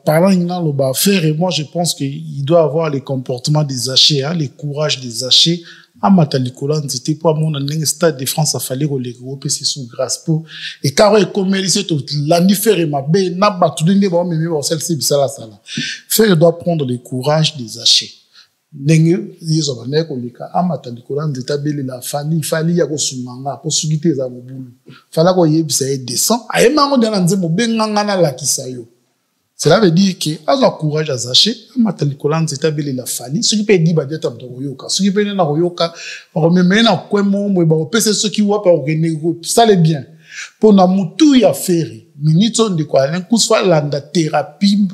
Speaker 1: parlant dans le bas faire et moi je pense qu'il doit avoir les comportements des hachés les courage des hachés à Matalikola c'était pas mon Stade de France a fallu les grouper c'est sous grâce pour et car comme il c'est tout l'année faire ma be na batu ndé ba meme ba celle-ci bisala sala faire doit prendre le courage des hachés ndenge yizo bana ko lika amata ndikola nzeta bele la fali ya ko sumanga po sugite za mobulu fala ko yebisa e descend ayema ngo dana nzemo benganga na lakisa yo cela veut dire que azo courage azaché amata ndikola nzeta bele la fali ce qui peut dire ba deta mtoko yoka ce qui peut na ko yoka ba rememe na kwemo mwe ba pese ce qui wa pa organiser ça le bien Pour na mutu ya ferry, minito de quoi, l'incousse la thérapie,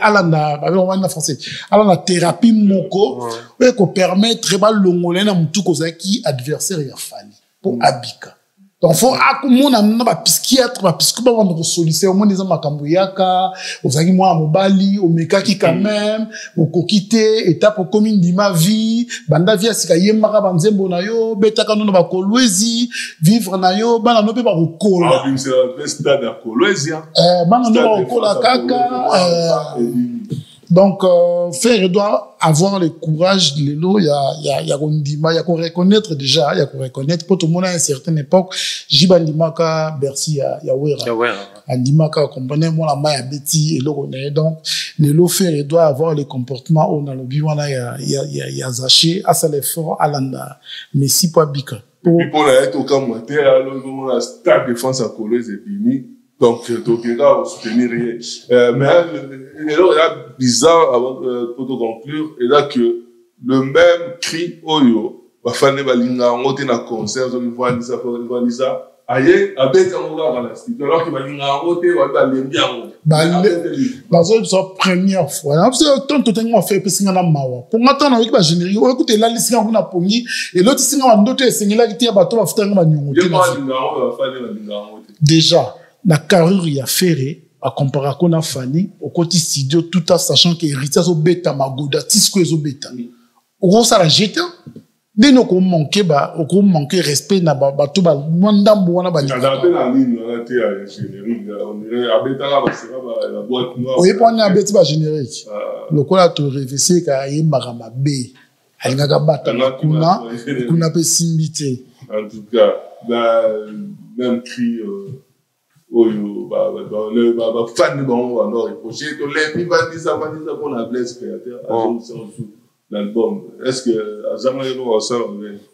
Speaker 1: alanda, en français, alanda thérapie moko, ouais, qu'on permettre, ba longolé na mutu kozaki adversaire ya fali, pour abika. Donc, faut akumona na ba psychiatre, ba psychologue ba solution, mo neza makambo yaka, ozaki mwa mobali, omekaki quand même, okokite étape commune di ma vie, banda via sika yemaka banzembo na yo, betaka no ba kolwezi, vivre na yo, bana no pe ba kokola.
Speaker 3: Ah, c'est un stade à kolwezi.
Speaker 1: Bana no ba kokola kaka. Donc, faire doit avoir le courage de l'élo, il y a qu'on reconnaître déjà, il y a qu'on reconnaître, pour tout le monde à une certaine époque, Jibandimaka, Bercy, il y a Wera. Andimaka, comprenez, moi, la maille à Betty, et l'eau, donc, l'élo faire doit avoir le comportement, on a le biwana, il y a Zaché, à ça l'effort, à l'anda, mais si pas bika.
Speaker 3: Et pour la être au camp matin, alors, on a stade défense à Kolwezi et Bimi. Donc, Tokega, on soutenir rien. Mais, alors, il y a bizarre, avant, pour te conclure, et là que le même cri, Oyo, va faire les balinga, on a un concert, on va dire ça, aïe, avec un regard à la studio, alors que balinga, on va aller bien.
Speaker 1: C'est la première fois. C'est autant que tu as fait, parce qu'il y a un mawa. Pour m'attendre avec la générique, on écoute la liste qu'on a pogné, et l'autre, c'est un autre, c'est une liste qui a bateau, va faire un magnon. Déjà. La carrure y a ferré, à comparer à qu'on a fani, au côté studio, tout en sachant que héritier au bêta, magoda, tisco au bêta. Au gros, ça la jette. Dès nos qu'on manquait, au gros, manquait respect, n'a pas tout, mandam, on a pas dit.
Speaker 3: On a appelé la ligne, on a été à la générique, on dirait, à bêta, là, c'est la boîte noire.
Speaker 1: Oui, pour on a bêta, générique. Le coup, là, tu réfléchis qu'à y marama B. Elle n'a pas battu la kuna, kuna peut s'imiter.
Speaker 3: En tout cas, même cri, Oyo, fan de bon, on a reproché, que les ça qu'on a blessé créateur, l'album. Est-ce que, à Zama,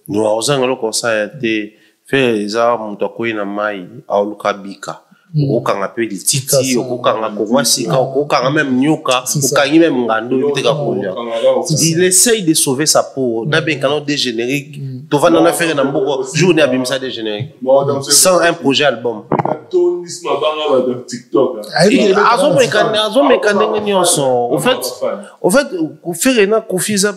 Speaker 2: nous avons conseil de faire les armes, na mai, à Olukabika. Okanga pe lititi, okanga kowasika, okanga même nyoka, okanga même ngando, il essaye de sauver sa peau. N'a bien canon des génériques. Tu vas en faire un beau journée à Bimsa des génériques. Sans un projet album.
Speaker 3: TikTok.
Speaker 2: Au fait, faire un confisa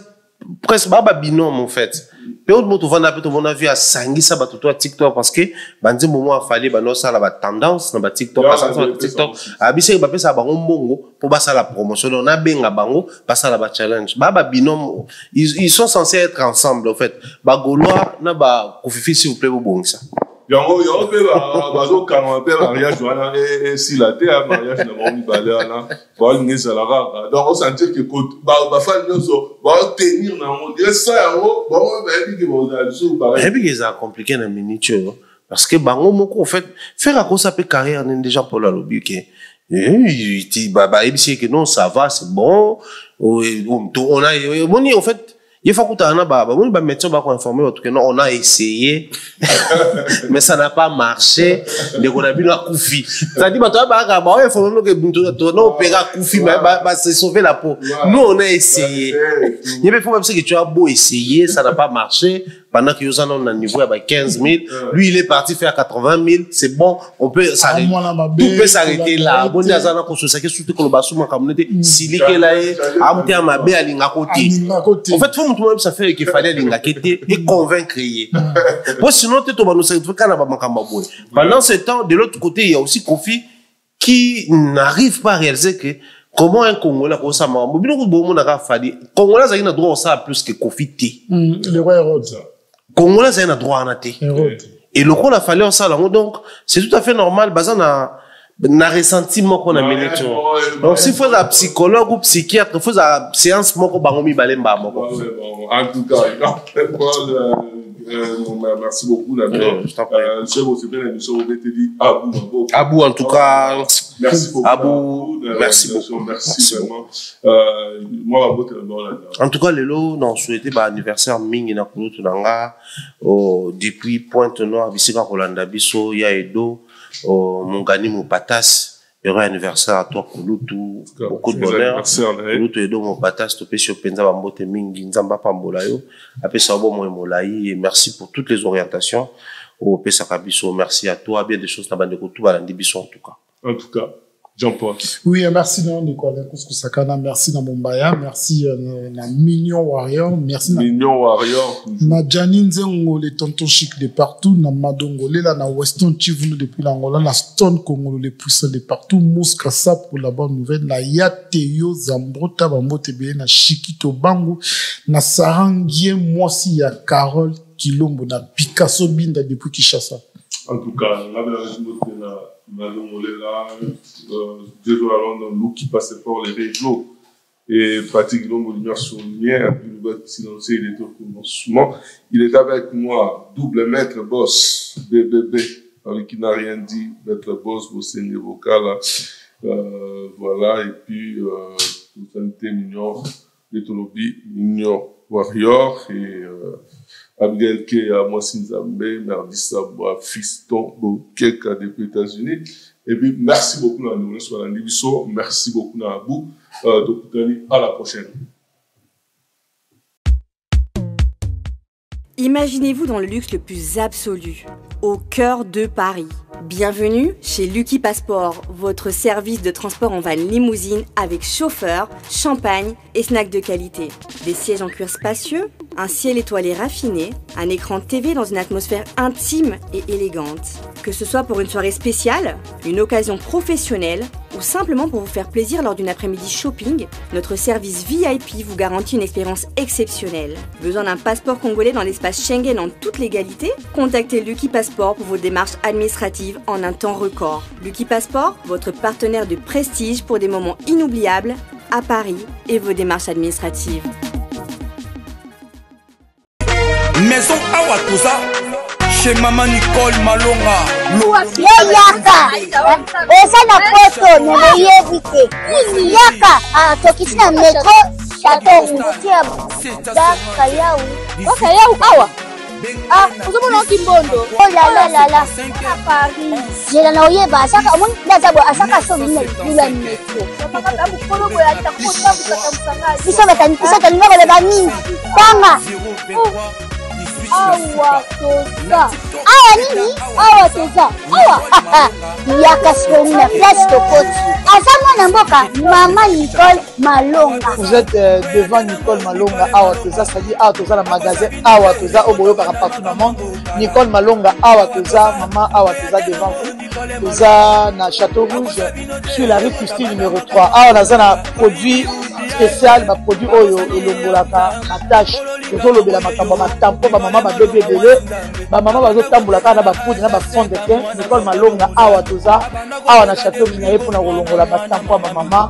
Speaker 2: presque baba binôme en fait. Peu de mots tu vas vu à Sangisa batuto TikTok parce que bandi moment a fallu bano ça la tendance na TikTok parce que TikTok abise ba pesa bango mbongo pour basa la promotion on a benga bango basa la challenge baba binôme ils sont censés être ensemble en fait ba golois na ba kofifi s'il vous plaît vous bon ça.
Speaker 3: Yango pe bazo quand pe mariage wana et si la terre mariage na mo balé na ba ngeza la rare donc on sentir que ba fan nyoso ba tenir na on dirait ça yango ba mo ba dit que bon ça pareil.
Speaker 2: Et puis c'est compliqué na miniature parce que bango moko en fait faire à cause ça peut carrière déjà pour la lobby que il dit bah que non ça va c'est bon on a en fait il faut que tu aies un médecin qui informé que non, on a essayé, mais ça n'a pas marché. Mais on a vu la Koufi. Ça dit, tu as informé que tu as opéré à Koufi, mais c'est sauver la peau. Nous, on a essayé. Il faut même que tu as beau essayer, ça n'a pas marché. Pendant que nous avons un niveau à 15 000, lui, il est parti faire 80 000. C'est bon, on peut s'arrêter. Tout peut s'arrêter là. Bon, il y a un peu de choses qui sont surtout que le basou, ma communauté, si là, amouté à ma belle à l'ingakoti. En fait, faut même ça fait qu'il fallait l'ingakete et convaincre. Bon, sinon, tu es nous pendant ce temps, de l'autre côté, il y a aussi Kofi qui n'arrive pas à réaliser que comment un Congolais comme ça, Congolais, ça a droit à plus que Kofi T.
Speaker 1: Le roi Hérode.
Speaker 2: Congolais, ça a droit à T. Et le coup, il a fallu en ça, donc, c'est tout à fait normal, basé na ressentiment qu'on a mené. Donc, s'il faut un psychologue ou psychiatre, il faut une séance moko bangomi balemba moko.
Speaker 3: En tout cas, merci beaucoup,
Speaker 2: Abou, en tout cas.
Speaker 3: Merci beaucoup.
Speaker 2: Abou, merci beaucoup.
Speaker 3: Merci vraiment. Moi,
Speaker 2: en tout cas, Lelo, non, souhaité anniversaire mingi na kulu tunanga depuis Pointe-Noire, Bissika Rolanda Bisso, Yaedo, Mongani Moupatas. Heureux anniversaire à toi, Kulutu. Beaucoup de bonheur. Kulutu Edo Moupatas, Topé sur Penza Bambote Mingi, Nzamba Pambolayo. Après ça, bon, et merci pour toutes les orientations. au Pesaka Biso. Merci à toi, bien des choses dans bande tout balandi Biso en tout cas.
Speaker 3: En tout cas, Jean-Paul.
Speaker 1: Oui, merci Nicolas Kouskou-Sakana, merci na Mombaya, merci na Mignon Warrior, merci na
Speaker 3: Mignon Warrior.
Speaker 1: Na Janine Zengo, les tontons chic de partout, na Madongo, là na Weston Chivunu depuis l'Angola, na Stone Congo, les puissants de partout, Mouskasa pour la bonne nouvelle, na Yateyo, Zambrota, Bambotebe, na Chikito Bango, na Sarangie, Mwasi, ya Carole, Kilombo, na Picasso Binda depuis Kinshasa.
Speaker 3: En tout cas, désolé à Londres, nous qui passait par les réseaux et pratiquement lumière sur lumière, une boîte silencieuse, il était au commencement. Il est avec moi, double maître boss, BBB, avec qui n'a rien dit, maître boss, vos signes vocales, voilà, et puis, santé mignon, Letolobi, mignon warrior, et, Abdel K à Moissinzambe, Merdissa Bois, Fiston, Bokeka depuis les États-Unis. Et puis, merci beaucoup à nous, sur la Nibiso. Merci beaucoup à vous. Donc, à la prochaine.
Speaker 4: Imaginez-vous dans le luxe le plus absolu, au cœur de Paris. Bienvenue chez Lucky Passport, votre service de transport en van limousine avec chauffeur, champagne et snacks de qualité. Des sièges en cuir spacieux, un ciel étoilé raffiné, un écran TV dans une atmosphère intime et élégante. Que ce soit pour une soirée spéciale, une occasion professionnelle ou simplement pour vous faire plaisir lors d'une après-midi shopping, notre service VIP vous garantit une expérience exceptionnelle. Besoin d'un passeport congolais dans l'espace Schengen en toute légalité? Contactez Lucky Passport pour vos démarches administratives en un temps record. Lucky Passport, votre partenaire de prestige pour des moments inoubliables à Paris et vos démarches administratives.
Speaker 5: Maison Awatusa, chez Maman Nicole Malonga.
Speaker 6: Yaka, esa na poto ne yebite. Yaka, tokiti na metro chateau ngutia da kayau. Kayau awa. Uzomona kimbondo. Oh la la. Paris. Jela na oyeba saka mun ndazabo asaka so bila metro. Saka mukolo boya takota mutamusanga. Bisa ngaba le bani. Kama. Awa toza. Awa nini? Awa toza. Awa. Yaka soni na place Tokoti. Azama na mboka Maman Nicole Malonga.
Speaker 7: Vous êtes devant Nicole Malonga. Awa toza, c'est-à-dire Awa toza le magasin. Awa toza au boyo partout dans le monde. Nicole Malonga. Awa toza, maman Awa toza devant vous. Toza na Château Rouge sur la rue Custine numéro 3. Awa naza na produit spécial, ma produit oyo elongolaka ma tâche. Tozolobela makambo matampo ba maman ba bébé belé ba maman bazo tambolaka na ba poudre na ba fond de teint. Nicole Malonga Awa toza awa na Château Minaye pour na kolongola matampo ba maman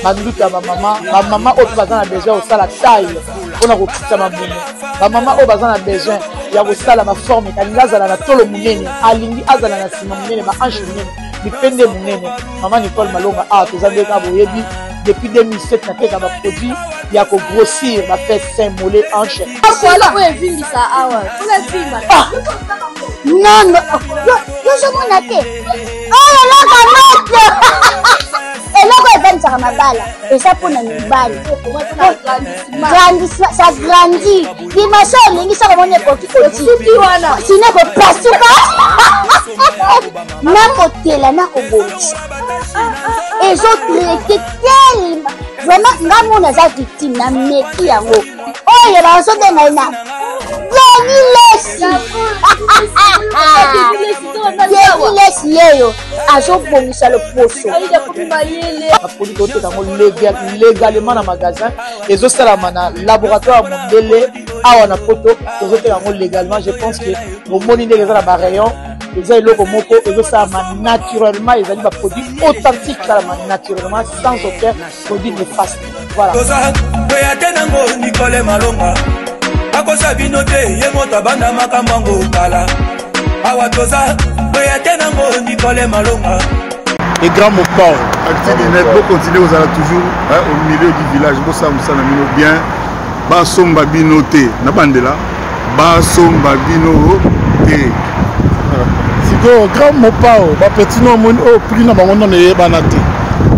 Speaker 7: manduka ba maman oyo bazana besoin au sala taille pour na kokisa mamuno ba maman oyo bazana besoin ya kosala ma forme kalinga azala na tolo munene alingi azala na sima munene ba hanche munene bipende munene. Maman Nicole Malonga Awa toza ndeka boyebi depuis 2007 na teka ba produit ya ko grossir ba fait sein mollet hanche.
Speaker 6: Voilà où est vindi ça awa. Pour la prima. Non non. Yo je m'en atte. Oh là là et là quoi vendre ça mabala. Et ça pour na mibali. Grandissement, ça grandit. Dimension lingi ça comme on est petit. Sinon ko pasuka. Na kotela na ko bonji. Et ils ont traité tellement. Vraiment, nous avons été victimes de métier. Oh, il y a un saut de naina.
Speaker 7: Légalement dans le magasin, les autres laboratoire à photo, légalement, je pense que au monde il y a un rayon. Les ailes moko et ça naturellement ils ont des produits authentiques naturellement sans aucun produit néfaste. Voilà.
Speaker 8: Et grand mon port, vous continuez, vous allez toujours au milieu du village, vous savez bien, Basom Babino T, Nabandela, Basom Babino T.
Speaker 1: Grand mopao, ba petit nom au prix na bango na yebana te.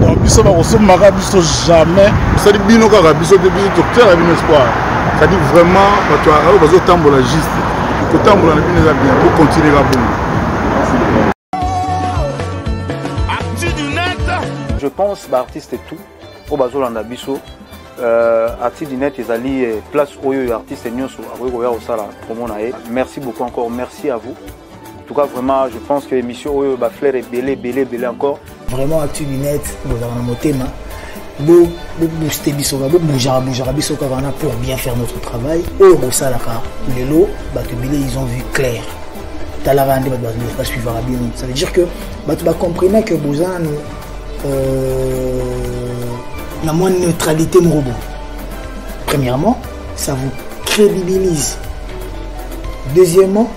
Speaker 1: Donc biso ba koso maka biso jamais.
Speaker 8: Ça dit bino kaka biso depuis docteur à bino espoir. Ça dit vraiment toi bazo tambola juste. kotambola na bino eza bien bokontinue ka bongo.
Speaker 9: Je pense artiste et tout au bazolanda biso artiste du net ezali place oyo artiste nyonso akoki koya osala promo na ye. Merci beaucoup encore, merci à vous. En tout cas vraiment je pense que l'émission oyo ba flair est belé encore.
Speaker 7: Vraiment actu du net bozala na motema bo booster biso ba boujara biso kavana pour bien faire notre travail. Oyo bosalaka lelo bato belé ils ont vu clair. Talarande ba suivre bien. Ça veut dire que bato ba comprendre que bozana la moins neutralité mon robot. Premièrement, ça vous crédibilise. Deuxièmement,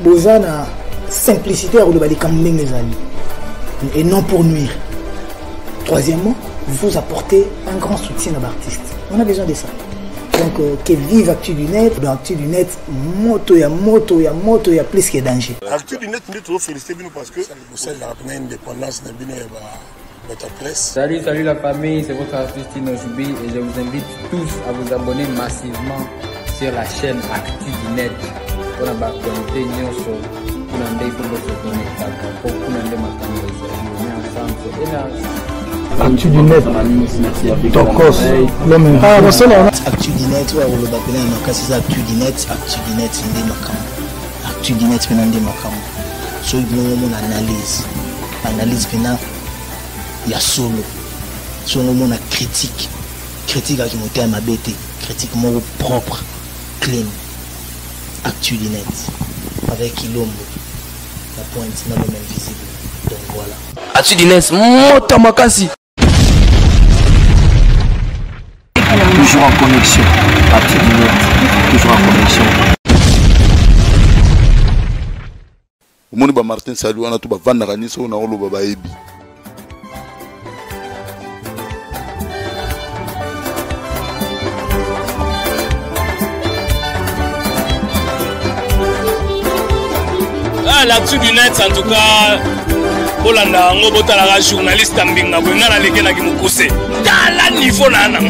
Speaker 7: vous avez la simplicité à vous les amis et non pour nuire. Troisièmement, vous apportez un grand soutien à l'artiste. On a besoin de ça. Donc, que vive Actu du Net. Dans Actu du Net, moto, il y a plus que danger.
Speaker 10: Actu du Net, nous devons féliciter parce que c'est la indépendance de notre presse.
Speaker 11: Salut la famille, c'est votre artiste Tino Joubi et je vous invite tous à vous abonner massivement sur la chaîne Actu du Net. Pour la connecter sur
Speaker 7: Actu du Net, Tokos, l'homme. Ah, bon, c'est là. Actu du Net, ouais, on le baptême, c'est Actu du Net, c'est des macam. Actu du Net, c'est des macam. Sur une analyse, il y a solo. Sur le monde, critique à qui monte à ma bête, critique mon propre, clean. Actu du Net, avec Ilombo, la pointe n'a même visible. Donc voilà.
Speaker 12: Actu du Net, Motamakasi. Toujours en connexion. Actu du Net, toujours en connexion.
Speaker 8: Au monde, Martin Salou, on a tout va vendre à Nice, on a un lot de baby.
Speaker 5: L'actu du net en tout cas Olanda ngo botala journaliste mbinga bwenga na leke na kimukuse tala niveau nana